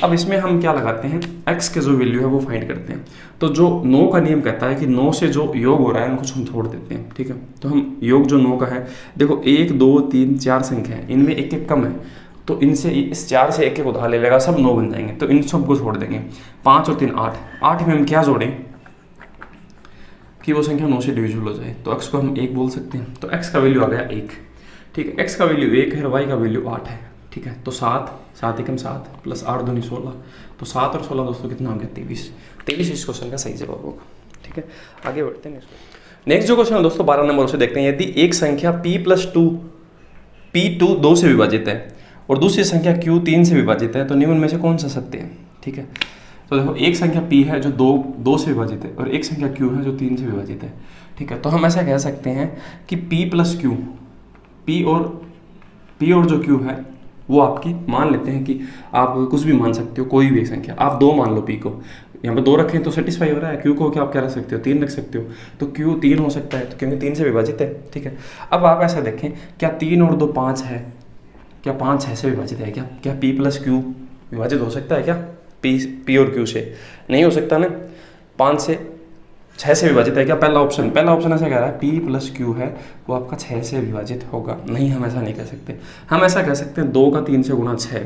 अब इसमें हम क्या लगाते हैं, x के जो वैल्यू है वो फाइंड करते हैं। तो जो 9 का नियम कहता है कि 9 से जो योग हो रहा है उनको हम छोड़ देते हैं। ठीक है, तो हम योग जो 9 का है, देखो 1 2 3 4 संख्या है, इनमें एक एक कम है, तो इनसे इस 4 से एक एक उधार ले लेगा, सब 9 बन जाएंगे, तो इन सबको छोड़ देंगे। 5 और 3 8, 8 में हम क्या जोड़ें कि वो संख्या 9 से डिविजिबल हो जाए, तो x को हम 1 बोल सकते हैं। तो x का वैल्यू आ गया 1। ठीक है, x का वैल्यू 1 है और y का वैल्यू 8 है। ठीक है, तो 7 7 एकम 7 प्लस 8 दूनी 16, तो 7 और 16 दोस्तों कितना हो गया, 23 इस क्वेश्चन का सही जवाब होगा। ठीक है, आगे बढ़ते हैं। नेक्स्ट जो क्वेश्चन है दोस्तों 12 नंबर, उसे देखते हैं। यदि एक संख्या p2 2 से विभाजित है और दूसरी संख्या q 3 से विभाजित है, तो निम्न में से कौन सा सत्य है। ठीक है, तो देखो एक संख्या p है जो 2 से विभाजित है और एक संख्या q है जो 3 से विभाजित है। ठीक है, तो हम ऐसा कह सकते हैं कि p प्लस q, p और जो q है वो आपकी, मान लेते हैं कि आप कुछ भी मान सकते हो, कोई भी एक संख्या, आप 2 मान लो, p को यहाँ पे 2 रखें तो सेटिस्फाई हो रहा है। q को क्या आप क्या रख सकते हो, 3 रख सकते हो, तो q 3 हो सकता है, तो क्योंकि 3 से विभाजित है। ठीक है, अब आप ऐसा देखें, क्या 3 और 2 5 है, क्या 5 6 से विभाजित है, क्या p प्लस q विभाजित हो सकता है क्या, p और q से नहीं हो सकता ना। 5 से 6 से विभाजित है क्या, पहला ऑप्शन ऐसा कह रहा है p प्लस q है वो आपका 6 से विभाजित होगा, नहीं, हम ऐसा नहीं कह सकते। हम ऐसा कह सकते हैं 2 का 3 से गुणा 6,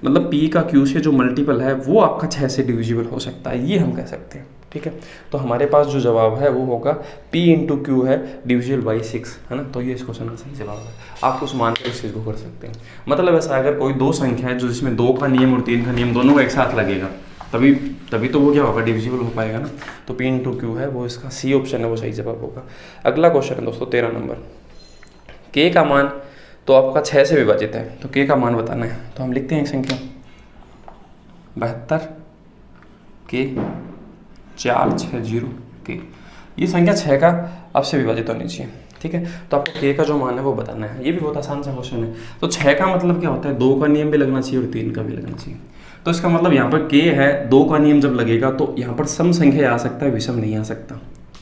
मतलब p का q से जो मल्टीपल है वो आपका 6 से डिविजिबल हो सकता है, ये हम कह सकते हैं। ठीक है, तो हमारे पास जो जवाब है वो होगा p इंटू क्यू है डिविजिबल बाई 6, है ना। तो ये इस क्वेश्चन का सही जवाब है, आप उस मान कर इस चीज़ को कर सकते हैं। मतलब ऐसा अगर कोई 2 संख्या है जो जिसमें 2 का नियम और 3 का नियम दोनों का एक साथ लगेगा, तभी तो वो क्या होगा, डिविजिबल हो पाएगा ना। तो p इंटू क्यू है वो इसका सी ऑप्शन है, वो सही जवाब होगा। अगला क्वेश्चन है दोस्तों 13 नंबर। k का मान तो आपका 6 से विभाजित है, तो k का मान बताना है, तो हम लिखते हैं एक संख्या 72 k 460 k, ये संख्या 6 का आपसे विभाजित होनी चाहिए। ठीक है, तो आपको k का जो मान है वो बताना है, ये भी बहुत आसान सा क्वेश्चन है। तो 6 का मतलब क्या होता है, 2 का नियम भी लगना चाहिए और 3 का भी लगना चाहिए। तो इसका मतलब यहाँ पर k है, 2 का नियम जब लगेगा तो यहाँ पर सम संख्या आ सकता है, विषम नहीं आ सकता।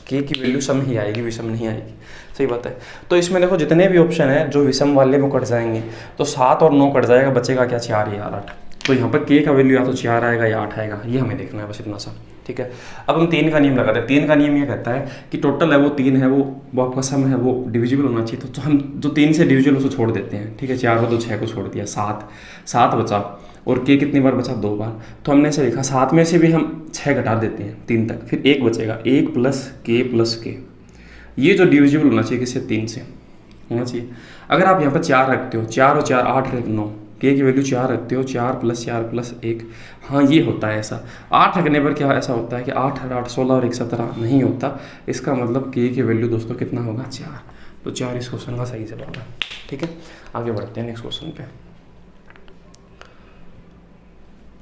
k की वैल्यू सम ही आएगी, विषम नहीं आएगी, सही बात है। तो इसमें देखो जितने भी ऑप्शन है जो विषम वाले में कट जाएंगे, तो 7 और 9 कट जाएगा, बचेगा क्या, 4 या 8। तो यहाँ पर k का वैल्यू या तो 4 आएगा या 8 आएगा, ये हमें देखना है, बस इतना सा। ठीक है, अब हम 3 का नियम लगाते हैं। 3 का नियम ये कहता है कि टोटल है वो 3 है, वो आपका सम है वो डिविजिबल होना चाहिए। तो हम जो 3 से डिविजिबल उसको छोड़ देते हैं। ठीक है, 4 को तो 6 को छोड़ दिया, 7 बचा, और k कितनी बार बचा, 2 बार। तो हमने ऐसे लिखा 7 में से भी हम 6 घटा देते हैं 3 तक, फिर 1 बचेगा, 1 प्लस k, ये जो डिविजिबल होना चाहिए किससे, 3 से होना चाहिए। अगर आप यहाँ पर 4 रखते हो, 4 और 4 8 और 1 9, k की वैल्यू 4 रखते हो, 4 प्लस 1, हाँ ये होता है ऐसा। 8 रखने पर क्या ऐसा होता है कि 8 और 8 16 और 1 17 नहीं होता। इसका मतलब k की वैल्यू दोस्तों कितना होगा, 4। तो 4 इस क्वेश्चन का सही जवाब है। ठीक है, आगे बढ़ते हैं नेक्स्ट क्वेश्चन पे।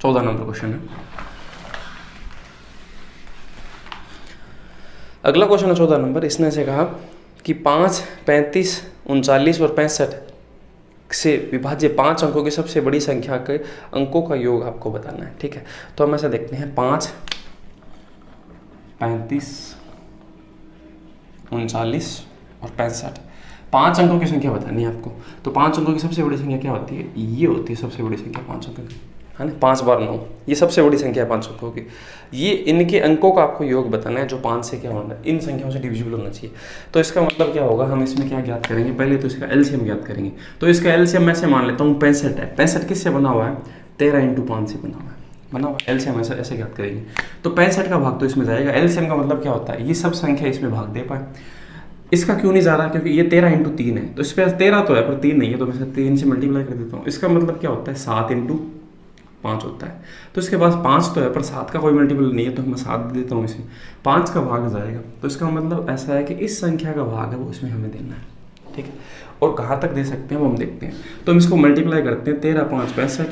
14 नंबर क्वेश्चन है। अगला क्वेश्चन है 14 नंबर। इसने से कहा कि 5, 35, 39 और 65 से विभाज्य 5 अंकों की सबसे बड़ी संख्या के अंकों का योग आपको बताना है। ठीक है, तो हम ऐसा देखते हैं 5, 35, 39 और 65, 5 अंकों की संख्या बतानी है आपको। तो 5 अंकों की सबसे बड़ी संख्या क्या होती है? ये होती है सबसे बड़ी संख्या 5 अंकों की, है ना। 5 बार 9, ये सबसे बड़ी संख्या है 5 अंकों की। ये इनके अंकों का आपको योग बताना है जो 5 से क्या होना है, इन संख्याओं से डिविजिबल होना चाहिए। तो इसका मतलब क्या होगा, हम इसमें क्या ज्ञात करेंगे, पहले तो इसका एलसीएम ज्ञात करेंगे। तो इसका एलसीएम मैं से मान लेता हूँ 65 है। 65 किससे बना हुआ है? 13 × 5 से बना हुआ एलसीएम ऐसे ज्ञात करेंगे। तो 65 का भाग तो इसमें जाएगा। एलसीएम का मतलब क्या होता है, ये सब संख्या इसमें भाग दे पाए। इसका क्यों नहीं जा रहा, क्योंकि ये 13 × 3 है, तो इस पर 13 तो है पर 3 नहीं है, तो मैं 3 से मल्टीप्लाई कर देता हूँ। इसका मतलब क्या होता है, 7 × 5 होता है। तो इसके पास 5 तो है पर 7 का कोई मल्टीपल नहीं है, तो मैं 7 दे देता हूँ इसे, 5 का भाग जाएगा। तो इसका मतलब ऐसा है कि इस संख्या का भाग है वो इसमें हमें देना है। ठीक है, और कहाँ तक दे सकते हैं वो हम देखते हैं। तो हम इसको मल्टीप्लाई करते हैं, 13 × 5 65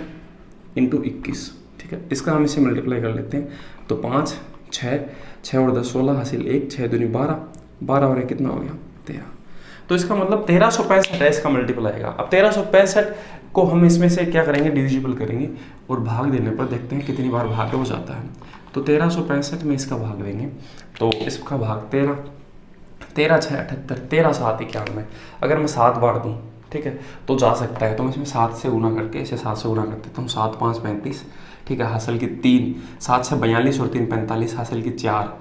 × 21। ठीक है, इसका हम इसे मल्टीप्लाई कर लेते हैं। तो 5, 6 और 10 16 हासिल 1, 6 दूनी 12, 12 और 1 कितना हो गया? 13। तो इसका मतलब 1365 है, इसका मल्टीपल आएगा। अब 1365 को हम इसमें से क्या करेंगे, डिविजिबल करेंगे, और भाग देने पर देखते हैं कितनी बार भाग हो जाता है। तो 1365 में इसका भाग देंगे, तो इसका भाग 13, 13 6 78, 13 7 91। अगर मैं 7 बार दूँ, ठीक है, तो जा सकता है। तो मैं इसमें 7 से गुना करके इसे 7 से गुना कर देता हूँ। 7 5 35, ठीक है, हासिल की 3, 7 6 42 और 3 45, हासिल की 4,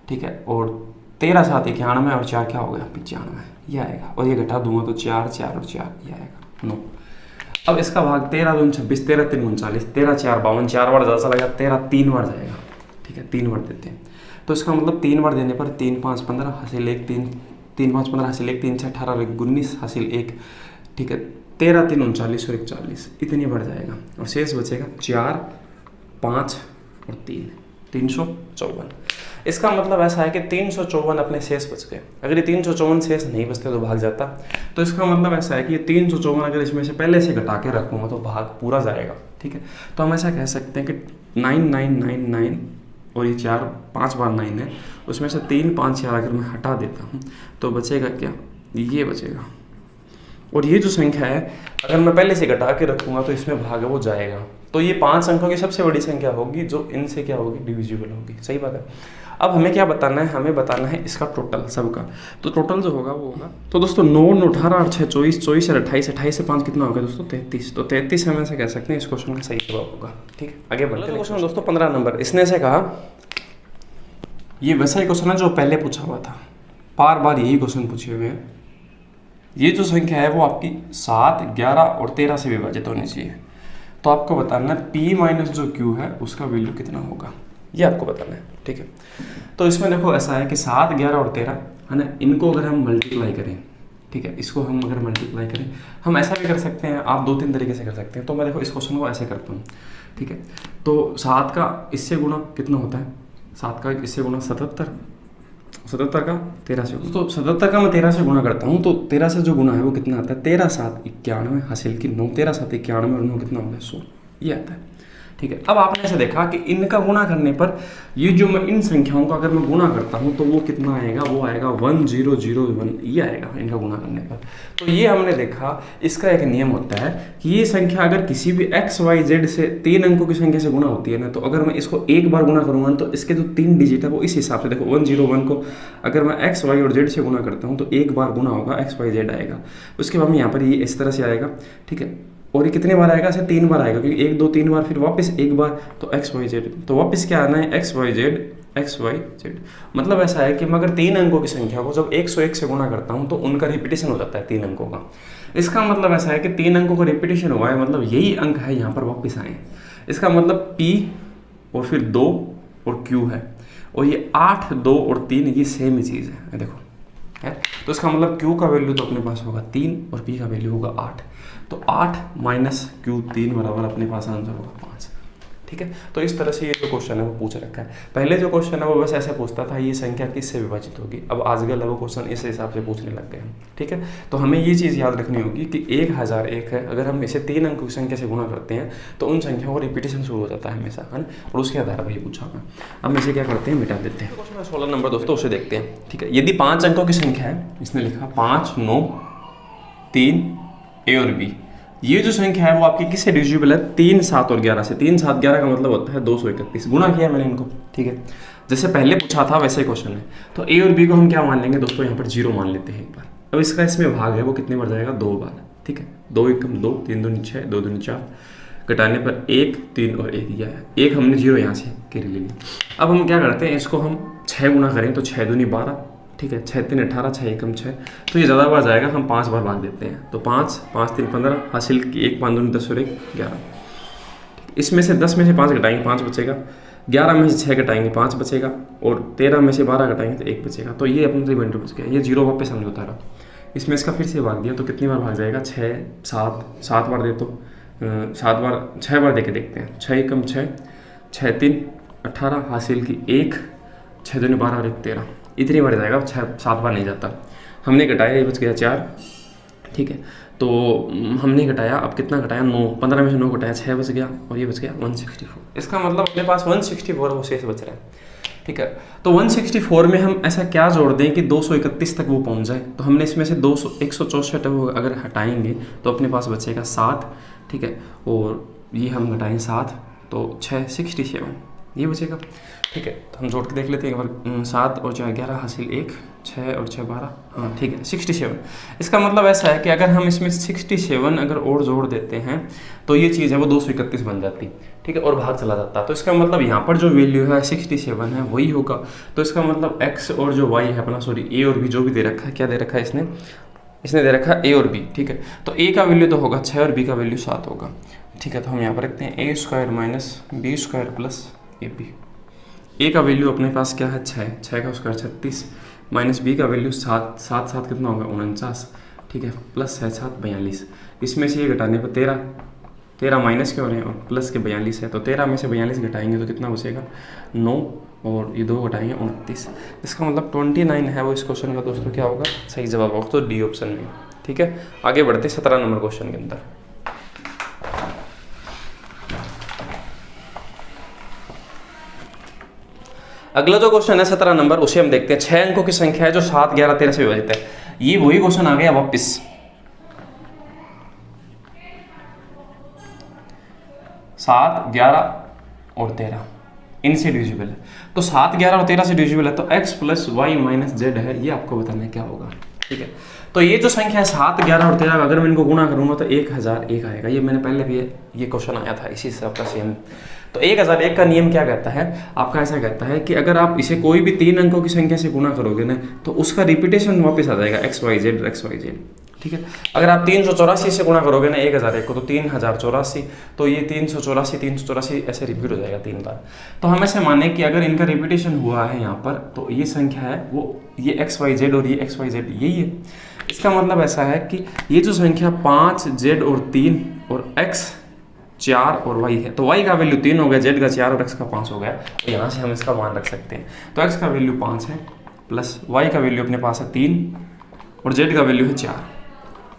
ठीक है, और 13 7 91 और 4 क्या हो गया? 95, ये आएगा। और ये घटा दूंगा तो 4 4 और 4 ये आएगा 9। अब इसका भाग 13 2 26, 13 3 39, 13 4 52, 4 बार ज़्यादा लगा, 13 3 बार जाएगा। ठीक है, 3 बार देते हैं। तो इसका मतलब 3 बार देने पर 3 5 15 हासिल 1, 3 3 5 15 हासिल 1, 3 6 18 और 1 19 हासिल 1, ठीक है, 13 3 39 और 1 40, इतनी बार जाएगा। और शेष बचेगा 4 5 और 3, 354। इसका मतलब ऐसा है कि 354 अपने शेष बच गए। अगर ये 354 शेष नहीं बचते तो भाग जाता। तो इसका मतलब ऐसा है कि ये 354 अगर इसमें से पहले से घटा के रखूँगा तो भाग पूरा जाएगा। ठीक है, तो हम ऐसा कह सकते हैं कि 9999 और ये 4 5 बार 9 है, उसमें से 3 5 4 अगर मैं हटा देता हूँ तो बचेगा क्या? ये बचेगा। और ये जो संख्या है अगर मैं पहले से घटा के रखूँगा तो इसमें भाग है वो जाएगा। तो ये 5 अंकों की सबसे बड़ी संख्या होगी जो इनसे क्या होगी? डिविजिबल होगी। सही बात है। अब हमें क्या बताना है? हमें बताना है इसका टोटल सबका। तो टोटल जो होगा वो होगा, तो दोस्तों 9 18 और 6 24, 24 और 28, 28 से 5 कितना होगा दोस्तों? 33। तो 33 हम ऐसे कह सकते हैं इस क्वेश्चन का सही जवाब होगा। ठीक है, आगे बढ़ते हैं। क्वेश्चन दोस्तों 15 नंबर। इसने से कहा, ये वैसा ही क्वेश्चन है जो पहले पूछा हुआ था, बार बार यही क्वेश्चन पूछे हुए हैं। ये जो संख्या है वो आपकी 7 11 और 13 से विभाजित होनी चाहिए। तो आपको बताना है P माइनस जो Q है उसका वैल्यू कितना होगा, ये आपको बताना है। ठीक है, तो इसमें देखो ऐसा है कि 7 11 और 13 है ना, इनको अगर हम मल्टीप्लाई करें, ठीक है, इसको हम अगर मल्टीप्लाई करें, हम ऐसा भी कर सकते हैं, आप 2-3 तरीके से कर सकते हैं। तो मैं देखो इस क्वेश्चन को ऐसे करता हूँ। ठीक है, तो 7 का इससे गुणा कितना होता है? 7 का इससे गुणा 77, 77 का 13 से, तो 77 का मैं 13 से गुणा करता हूँ, तो 13 से जो गुणा है वो कितना आता है? 13 7 91 हासिल की 9, 13 7 91 और 9 कितना हो गया? 100, ये आता है। ठीक है, अब आपने ऐसे देखा कि इनका गुणा करने पर ये जो मैं इन संख्याओं का अगर मैं गुणा करता हूँ तो वो कितना आएगा? वो आएगा 1001, ये आएगा इनका गुणा करने पर। तो ये हमने देखा, इसका एक नियम होता है कि ये संख्या अगर किसी भी x y z से 3 अंकों की संख्या से गुणा होती है ना, तो अगर मैं इसको एक बार गुणा करूँगा तो इसके जो 3 डिजिट है वो इस हिसाब से, देखो 101 को अगर मैं x y और z से गुणा करता हूँ तो एक बार गुणा होगा x y z आएगा। उसके बाद में यहाँ पर ये इस तरह से आएगा। ठीक है, और ये कितने बार आएगा? ऐसे 3 बार आएगा, क्योंकि 1 2 3 बार, फिर वापस एक बार, तो एक्स वाई जेड, तो वापस क्या आना है? X Y Z. मतलब ऐसा है कि मैं अगर 3 अंकों की संख्या को जब 101 से गुणा करता हूँ तो उनका रिपीटेशन हो जाता है 3 अंकों का। इसका मतलब ऐसा है कि 3 अंकों का रिपीटेशन हुआ है, मतलब यही अंक है यहाँ पर वापस आए। इसका मतलब P और फिर 2 और Q है, और ये 8 2 और 3 ये सेम ही चीज़ है, देखो है। तो इसका मतलब Q का वैल्यू तो अपने पास होगा 3 और P का वैल्यू होगा 8। तो 8 माइनस Q 3 बराबर अपने पास आंसर होगा 5। ठीक है। तो इस तरह से ये जो क्वेश्चन है वो पूछ रखा है। पहले जो क्वेश्चन है वो बस ऐसे पूछता था ये संख्या किससे विभाजित होगी, अब आजकल वो क्वेश्चन इस हिसाब से पूछने लग गए हैं, ठीक है। तो हमें ये चीज़ याद रखनी होगी कि 1001 है, अगर हम इसे 3 अंकों की संख्या से गुणा करते हैं तो उन संख्याओं को रिपीटेशन शुरू हो जाता है हमेशा, है ना, और उसके आधार पर ये पूछा होगा। अब हम इसे क्या करते हैं, मिटा देते हैं। क्वेश्चन 16 नंबर दोस्तों उसे देखते हैं, ठीक है। यदि 5 अंकों की संख्या है, इसने लिखा 5, 9, 3 ए और बी, ये जो संख्या है वो आपकी किससे डिविजिबल है, 3, 7 और 11 से। 3, 7, 11 का मतलब होता है 231, गुणा किया मैंने इनको, ठीक है। जैसे पहले पूछा था वैसे ही क्वेश्चन है। तो ए और बी को हम क्या मान लेंगे दोस्तों, यहाँ पर 0 मान लेते हैं एक बार। अब इसका इसमें भाग है वो कितने बार जाएगा, 2 बार, ठीक है। 2 एकम 2, 3 दूनी 6, 2 दूनी 4, घटाने पर 1, 3 और 1 यह है, एक हमने 0 यहाँ से कैरी ले ली। अब हम क्या करते हैं, इसको हम 6 गुना करें तो 6 दूनी 12, ठीक है, 6 3 18, 6 एकम 6, तो ये ज़्यादा बार जाएगा, हम 5 बार भाग देते हैं। तो 5, 5 3 15, हासिल की 1 5 दूनी 10 और 1 11। इसमें से 10 में से 5 घटाएंगे 5 बचेगा, 11 में से 6 घटाएंगे 5 बचेगा, और 13 में से 12 घटाएंगे तो 1 बचेगा। तो ये अपना रिमाइंडर बच गया, ये 0 वापस हमने उतारा। इसमें इसका फिर से भाग दिया तो कितनी बार भाग जाएगा, 6 7 7 बार दे, तो 7 बार 6 बार दे के देखते हैं। 6 एकम 6, 6 3 18, हासिल की 1, 6 दूनी 12 और 1 13, इतनी बार जाएगा, 6 7 बार नहीं जाता। हमने घटाया, ये बच गया 4, ठीक है। तो हमने घटाया, अब कितना घटाया, 9, 15 में से 9 घटाया 6 बच गया, और ये बच गया 164। इसका मतलब अपने पास 164 वो शेष बच रहा है, ठीक है। तो 164 में हम ऐसा क्या जोड़ दें कि 231 तक वो पहुंच जाए। तो हमने इसमें से 164 अगर हटाएंगे तो अपने पास बचेगा 7, ठीक है, और ये हम घटाएं 7 तो 6 67 ये बचेगा, ठीक है। तो हम जोड़ के देख लेते हैं एक बार, 7 और 4 11, हासिल 1, 6 और 6 12, हाँ ठीक है 67। इसका मतलब ऐसा है कि अगर हम इसमें 67 अगर और जोड़ देते हैं तो ये चीज़ है वो 231 बन जाती, ठीक है, और भाग चला जाता। तो इसका मतलब यहाँ पर जो वैल्यू है 67 है वही होगा। तो इसका मतलब x और जो y है अपना, सॉरी ए और बी जो भी दे रखा है, क्या दे रखा है इसने दे रखा है ए और बी, ठीक है। तो a का वैल्यू तो होगा 6 और b का वैल्यू 7 होगा, ठीक है। तो हम यहाँ पर रखते हैं a² minus b² plus ab। ए का वैल्यू अपने पास क्या है 6, 6 का स्क्वायर 36, माइनस बी का वैल्यू 7, 7 7 कितना होगा 49, ठीक है, प्लस है 7 42। इसमें से ये घटाने पर 13, 13 माइनस के हो रहे हैं और प्लस के 42 है, तो 13 में से 42 घटाएंगे तो कितना बचेगा 9, और ये 2 घटाएंगे 29। इसका मतलब 29 है वो इस क्वेश्चन का दोस्तों क्या होगा, सही जवाब होगा तो डी ऑप्शन में, ठीक है। आगे बढ़ते 17 नंबर क्वेश्चन के अंदर। अगला जो क्वेश्चन है 17 नंबर, उसे हम देखते हैं। 6 अंकों की संख्या है जो 7 11 13 से विभाजित है। ये वही क्वेश्चन आ गया वापस, 7 11 और 13 इनसे डिविजिबल है। तो 7 11 और 13 से डिविजिबल है तो x plus Y minus Z है, ये आपको बताना है क्या होगा, ठीक है। तो ये जो संख्या है 7 11 और 13 अगर मैं इनको गुणा करूंगा तो 1001 आएगा। ये मैंने पहले भी ये क्वेश्चन आया था इसी से आपका सेम। तो 1001 का नियम क्या कहता है आपका, ऐसा कहता है कि अगर आप इसे कोई भी 3 अंकों की संख्या से गुणा करोगे ना तो उसका रिपीटेशन वापस आ जाएगा XYZ, ठीक है। अगर आप 384 से गुणा करोगे ना 1001 को तो 3084, तो ये 384 ऐसे रिपीट हो जाएगा 3 बार। तो हम ऐसे माने कि अगर इनका रिपीटेशन हुआ है यहाँ पर तो ये संख्या है वो ये XYZ और ये XYZ यही है। इसका मतलब ऐसा है कि ये जो संख्या 5 Z और 3 और X 4 और y है, तो y का वैल्यू 3 हो गया, z का 4 और x का 5 हो गया। तो यहाँ से हम इसका मान रख सकते हैं। तो x का वैल्यू 5 है प्लस y का वैल्यू अपने पास है 3 और z का वैल्यू है 4।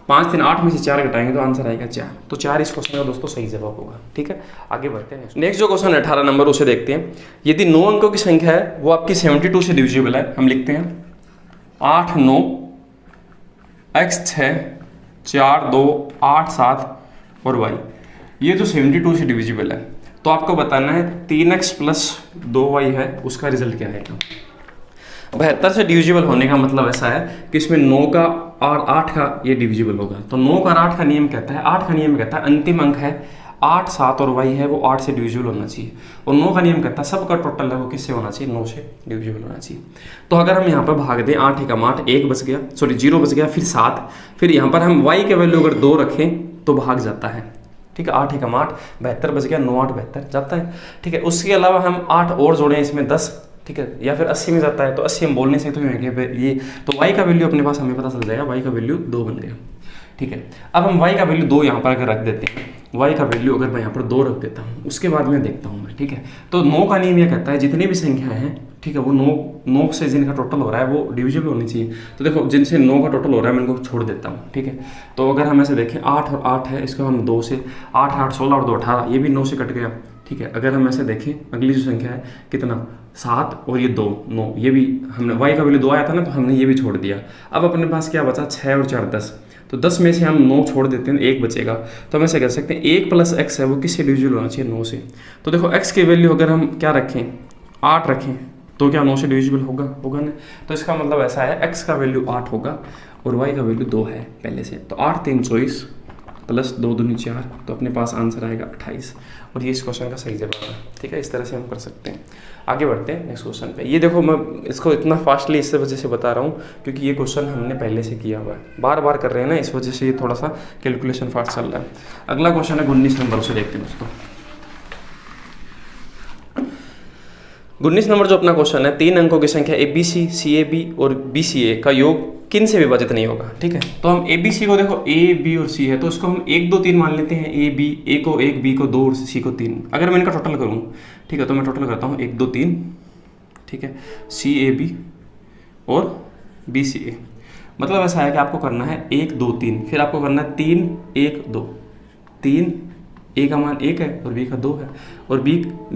5 3 8 में से 4 घटाएंगे तो आंसर आएगा 4। तो 4 इस क्वेश्चन का दोस्तों सही जवाब होगा, ठीक है। आगे बढ़ते हैं नेक्स्ट जो क्वेश्चन है 18 नंबर, उसे देखते हैं। यदि 9 अंकों की संख्या है वो आपकी 72 से डिविजिबल है, हम लिखते हैं 8 9 x 6 4 2 8 7 और y, ये जो 72 से डिविजिबल है तो आपको बताना है 3x प्लस 2y है उसका रिजल्ट क्या है। 72 से डिविजिबल होने का मतलब ऐसा है कि इसमें 9 का और 8 का ये डिविजिबल होगा। तो 9 का और 8 का नियम कहता है, 8 का नियम कहता है अंतिम अंक है 8 7 और y है वो 8 से डिविजिबल होना चाहिए, और 9 का नियम कहता है सबका टोटल है वो किससे होना चाहिए 9 से डिविजिबल होना चाहिए। तो अगर हम यहाँ पर भाग दें 8 एकम 8, 1 बच गया, सॉरी 0 बच गया, फिर 7, फिर यहाँ पर हम y के वैल्यू अगर 2 रखें तो भाग जाता है, ठीक है। 8 एकम 8 72 बच गया, 9 8 72 जाता है, ठीक है। उसके अलावा हम 8 और जोड़ें इसमें 10, ठीक है, या फिर 80 में जाता है तो 80 हम बोल नहीं सकते ये। तो y का वैल्यू अपने पास हमें पता चल जाएगा, y का वैल्यू 2 बन गया, ठीक है। अब हम y का वैल्यू 2 यहाँ पर अगर रख देते हैं y का वैल्यू अगर मैं यहाँ पर 2 रख देता हूँ, उसके बाद में देखता हूँ मैं, ठीक है। तो 9 का नियम यह कहता है जितनी भी संख्याएं हैं, ठीक है, वो 9 से जिनका टोटल हो रहा है वो डिविजिबल होनी चाहिए। तो देखो जिनसे 9 का टोटल हो रहा है मैं इनको छोड़ देता हूँ, ठीक है। तो अगर हम ऐसे देखें 8 और 8 है, इसको हम 2 से 8 8 16 और 2 18, ये भी 9 से कट गया, ठीक है। अगर हम ऐसे देखें अगली जो संख्या है कितना 7 और ये 2 9, ये भी हमने y का वैल्यू 2 आया था ना, तो हमने ये भी छोड़ दिया। अब अपने पास क्या बचा 6 और 4 10, तो 10 में से हम 9 छोड़ देते हैं, 1 बचेगा। तो हम ऐसे कह सकते हैं 1 + x है वो किससे डिविजिबल होना चाहिए 9 से। तो देखो x की वैल्यू अगर हम क्या रखें 8 रखें तो क्या 9 से डिविजिबल होगा ना। तो इसका मतलब ऐसा है x का वैल्यू 8 होगा और y का वैल्यू 2 है पहले से। तो 8 3 24 प्लस 2 दूनी 4, तो अपने पास आंसर आएगा 28 और ये इस क्वेश्चन का सही जवाब है, ठीक है। इस तरह से हम कर सकते हैं। आगे बढ़ते हैं नेक्स्ट क्वेश्चन पे। ये देखो मैं इसको इतना फास्टली इस वजह से बता रहा हूँ क्योंकि ये क्वेश्चन हमने पहले से किया हुआ है, बार बार कर रहे हैं ना, इस वजह से ये थोड़ा सा कैलकुलेशन फास्ट चल रहा है। अगला क्वेश्चन है 19 नंबर, उसे देखते हैं दोस्तों। 19 नंबर जो अपना क्वेश्चन है, 3 अंकों की संख्या ABC, CAB और BCA का योग किन से विभाजित नहीं होगा, ठीक है। तो हम ABC को देखो A, B और C है, तो इसको हम 1 2 3 मान लेते हैं। A को 1, B को 2 और C को 3। अगर मैं इनका टोटल करूँ, ठीक है, तो मैं टोटल करता हूँ 1 2 3, ठीक है, CAB और BCA। मतलब ऐसा है कि आपको करना है 1 2 3, फिर आपको करना है 3 1 2। 3 A का मान 1 है और B का 2 है, और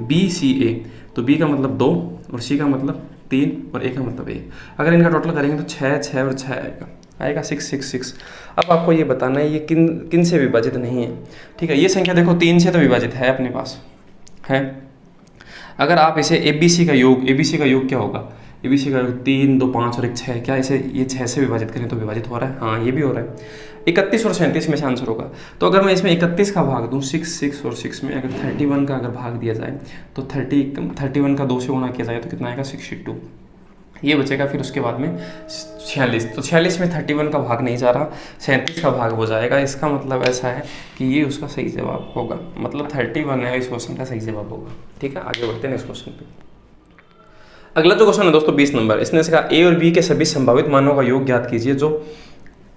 BCA, तो B का मतलब 2 और C का मतलब 3 और A का मतलब 1। अगर इनका टोटल करेंगे तो 6 6 और 6 आएगा 6 6 6। अब आपको ये बताना है ये किन से विभाजित नहीं है, ठीक है। ये संख्या देखो 3 से तो विभाजित है अपने पास है। अगर आप इसे ABC का योग क्या होगा, ABC का योग 3 2 5 और 1 6, क्या इसे ये 6 से विभाजित करें तो विभाजित हो रहा है, हाँ ये भी हो रहा है। 31 और 37 में से आंसर होगा। तो अगर मैं इसमें 31 का भाग दूं 6 6 और 6 में, अगर 31 का अगर भाग दिया जाए तो 31 का 2 से गुणा किया जाए तो कितना आएगा 62, ये बचेगा। फिर उसके बाद में 46, तो 46 में 31 का भाग नहीं जा रहा, 37 का भाग हो जाएगा। इसका मतलब ऐसा है कि ये उसका सही जवाब होगा, मतलब 31 है इस क्वेश्चन का सही जवाब होगा, ठीक है। आगे बढ़ते हैं इस क्वेश्चन पे। अगला जो क्वेश्चन है दोस्तों 20 नंबर, इसने कहा A और B के सभी संभावित मानों का योग ज्ञात कीजिए। जो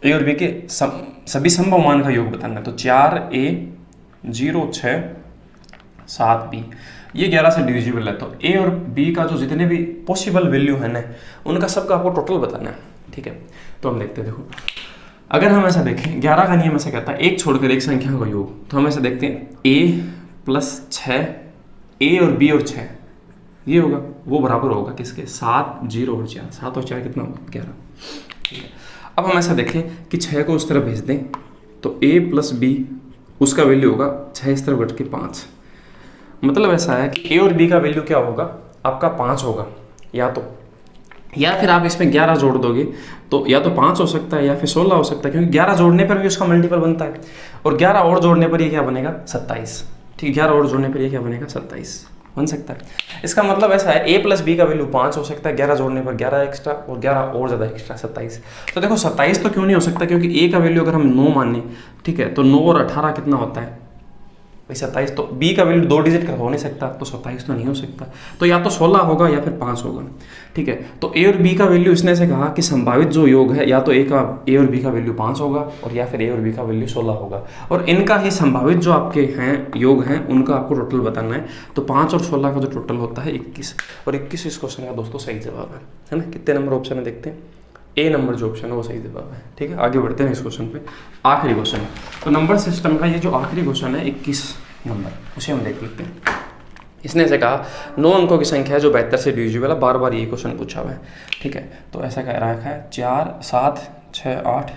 A और B के सभी संभव मान का योग बताना है। तो 4A 0 6 7B, ये 11 से डिविजिबल है। तो A और B का जो जितने भी पॉसिबल वैल्यू है ना, उनका सबका आपको टोटल बताना है, ठीक है। तो हम देखते हैं, देखो अगर हम ऐसा देखें 11 का नियम ऐसा कहता है एक छोड़कर एक संख्या का योग। तो हम ऐसा देखते हैं A + 6, A और B और 6 ये होगा, वो बराबर होगा किसके 7 0 और 4। 7 और 4 कितना होगा 11, ठीक है। अब हम ऐसा देखें कि 6 को उस तरफ भेज दें तो A + B उसका वैल्यू होगा 6 इस तरफ घट के 5। मतलब ऐसा है कि A और B का वैल्यू क्या होगा आपका 5 होगा, या फिर आप इसमें 11 जोड़ दोगे तो या तो 5 हो सकता है या फिर 16 हो सकता है, क्योंकि 11 जोड़ने पर भी उसका मल्टीपल बनता है और 11 और जोड़ने पर ये क्या बनेगा 27, ठीक है। 11 और जोड़ने पर ये क्या बनेगा 27 बन सकता है। इसका मतलब ऐसा है A + B का वैल्यू 5 हो सकता है, 11 जोड़ने पर 11 एक्स्ट्रा और 11 और ज़्यादा एक्स्ट्रा 27। तो देखो 27 तो क्यों नहीं हो सकता, क्योंकि A का वैल्यू अगर हम 9 माने, ठीक है, तो 9 और 18 कितना होता है भाई 27। तो B का वैल्यू 2 डिजिट का हो नहीं सकता, तो 27 तो नहीं हो सकता। तो या तो 16 होगा या फिर 5 होगा, ठीक है। तो A और B का वैल्यू इसने से कहा कि संभावित जो योग है या तो A और B का वैल्यू 5 होगा और या फिर A और B का वैल्यू 16 होगा, और इनका ही संभावित जो आपके हैं योग हैं उनका आपको टोटल बताना है। तो 5 और 16 का जो टोटल होता है 21, और 21 इस क्वेश्चन का दोस्तों सही जवाब है ना। कितने नंबर ऑप्शन है देखते हैं, A नंबर जो ऑप्शन है वो सही जवाब है, ठीक है। आगे बढ़ते हैं इस क्वेश्चन पे, आखिरी क्वेश्चन है। तो नंबर सिस्टम का ये जो आखिरी क्वेश्चन है 21 नंबर, उसे हम देख लेते हैं। इसने से कहा 9 अंकों की संख्या है जो 72 से डिविजिबल है, बार बार ये क्वेश्चन पूछा हुआ है, ठीक है। तो ऐसा कह रहा है 4 7 6 8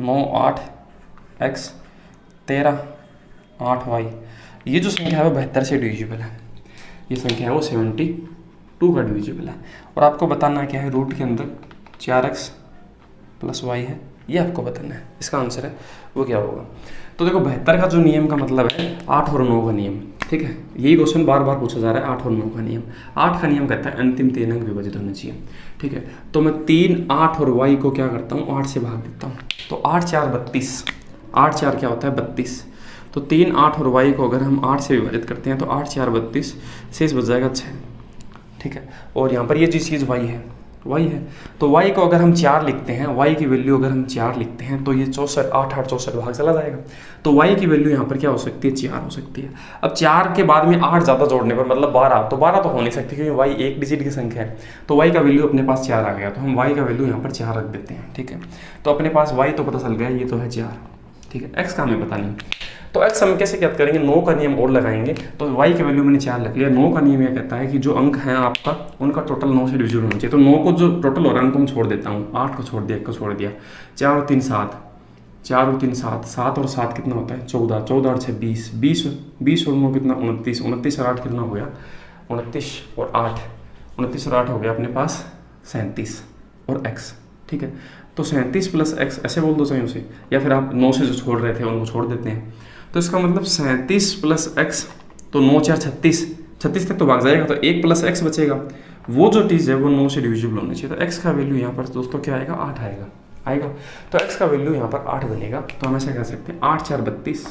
9 8 x 13 8 y, ये जो संख्या है वो 72 से डिविजिबल है। ये संख्या है वो 72 का डिविजिबल है, और आपको बताना है क्या है, रूट के अंदर 4x + y है, ये आपको बताना है। इसका आंसर है वो क्या होगा। तो देखो 72 का जो नियम का मतलब है 8 और 9 का नियम, ठीक है। यही क्वेश्चन बार बार पूछा जा रहा है, 8 और 9 का नियम। 8 का नियम कहता है अंतिम 3 अंक विभाजित होने चाहिए, ठीक है। तो मैं 3 8 और y को क्या करता हूँ 8 से भाग देता हूँ, तो 8 4 32, 8 4 क्या होता है 32। तो 3 8 और y को अगर हम 8 से विभाजित करते हैं तो 8 4 32, शेष बच जाएगा 6, ठीक है। और यहाँ पर ये जिस चीज़ y है y है। तो y को अगर हम 4 लिखते हैं, y की वैल्यू अगर हम 4 लिखते हैं तो ये 64 8 8 64 भाग चला जाएगा। तो y की वैल्यू यहाँ पर क्या हो सकती है, 4 हो सकती है। अब 4 के बाद में 8 ज़्यादा जोड़ने पर मतलब 12, तो 12 तो हो नहीं सकती क्योंकि y एक डिजिट की संख्या है। तो y का वैल्यू अपने पास 4 आ गया, तो हम y का वैल्यू यहाँ पर 4 रख देते हैं, ठीक है। तो अपने पास y तो पता चल गया, ये तो है 4, ठीक है। x का हमें पता नहीं, तो x हम कैसे ज्ञात करेंगे, 9 का नियम और लगाएंगे। तो y की वैल्यू मैंने 4 रख लिया। 9 का नियम यह कहता है कि जो अंक हैं आपका उनका टोटल 9 से डिविजिबल होना चाहिए। तो 9 को जो टोटल हो रहा है उनको मैं छोड़ देता हूँ, 8 को छोड़ दिया, 1 को छोड़ दिया, 4 और 3 7, 4 और 3 7, 7 और 7 कितना होता है 14, 14 और 6 20, 20 और 9 कितना 29, 29 और 8 कितना हो गया 29 और 8, 29 और 8 हो गया अपने पास 37 और x, ठीक है। तो 37 प्लस x ऐसे बोल दो चाहे उसे, या फिर आप 9 से जो छोड़ रहे थे उनको छोड़ देते हैं। तो इसका मतलब 37 प्लस x, तो 9 4 36, 36 तक तो भाग जाएगा, तो 1 प्लस x बचेगा। वो जो चीज़ है वो 9 से डिविजिबल होनी चाहिए। तो x का वैल्यू यहाँ पर दोस्तों क्या आएगा, 8 आएगा। तो x का वैल्यू यहाँ पर 8 बनेगा। तो हम ऐसा कह सकते हैं 8 4 32,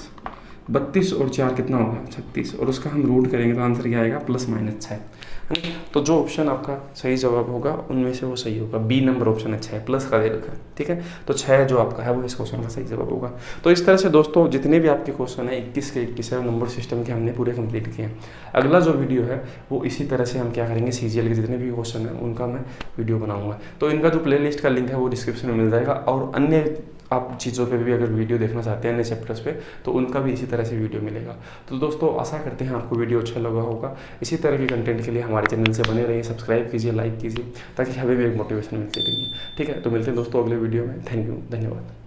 32 और 4 कितना होगा 36, और उसका हम रूट करेंगे तो आंसर क्या आएगा +-6, है ना। तो जो ऑप्शन आपका सही जवाब होगा उनमें से वो सही होगा, बी नंबर ऑप्शन है 6 प्लस का दे रखा है, ठीक है। तो 6 जो आपका है वो इस क्वेश्चन का सही जवाब होगा। तो इस तरह से दोस्तों जितने भी आपके क्वेश्चन है 21 के 21 नंबर सिस्टम के हमने पूरे कंप्लीट किए हैं। अगला जो वीडियो है वो इसी तरह से हम क्या करेंगे, CGL के जितने भी क्वेश्चन हैं उनका मैं वीडियो बनाऊंगा। तो इनका जो प्ले लिस्ट का लिंक है वो डिस्क्रिप्शन में मिल जाएगा, और अन्य आप चीज़ों पे भी अगर वीडियो देखना चाहते हैं नए चैप्टर्स पे तो उनका भी इसी तरह से वीडियो मिलेगा। तो दोस्तों आशा करते हैं आपको वीडियो अच्छा लगा होगा। इसी तरह के कंटेंट के लिए हमारे चैनल से बने रहिए, सब्सक्राइब कीजिए, लाइक कीजिए, ताकि हमें भी एक मोटिवेशन मिलती रही। ठीक है, तो मिलते हैं दोस्तों अगले वीडियो में। थैंक यू, धन्यवाद।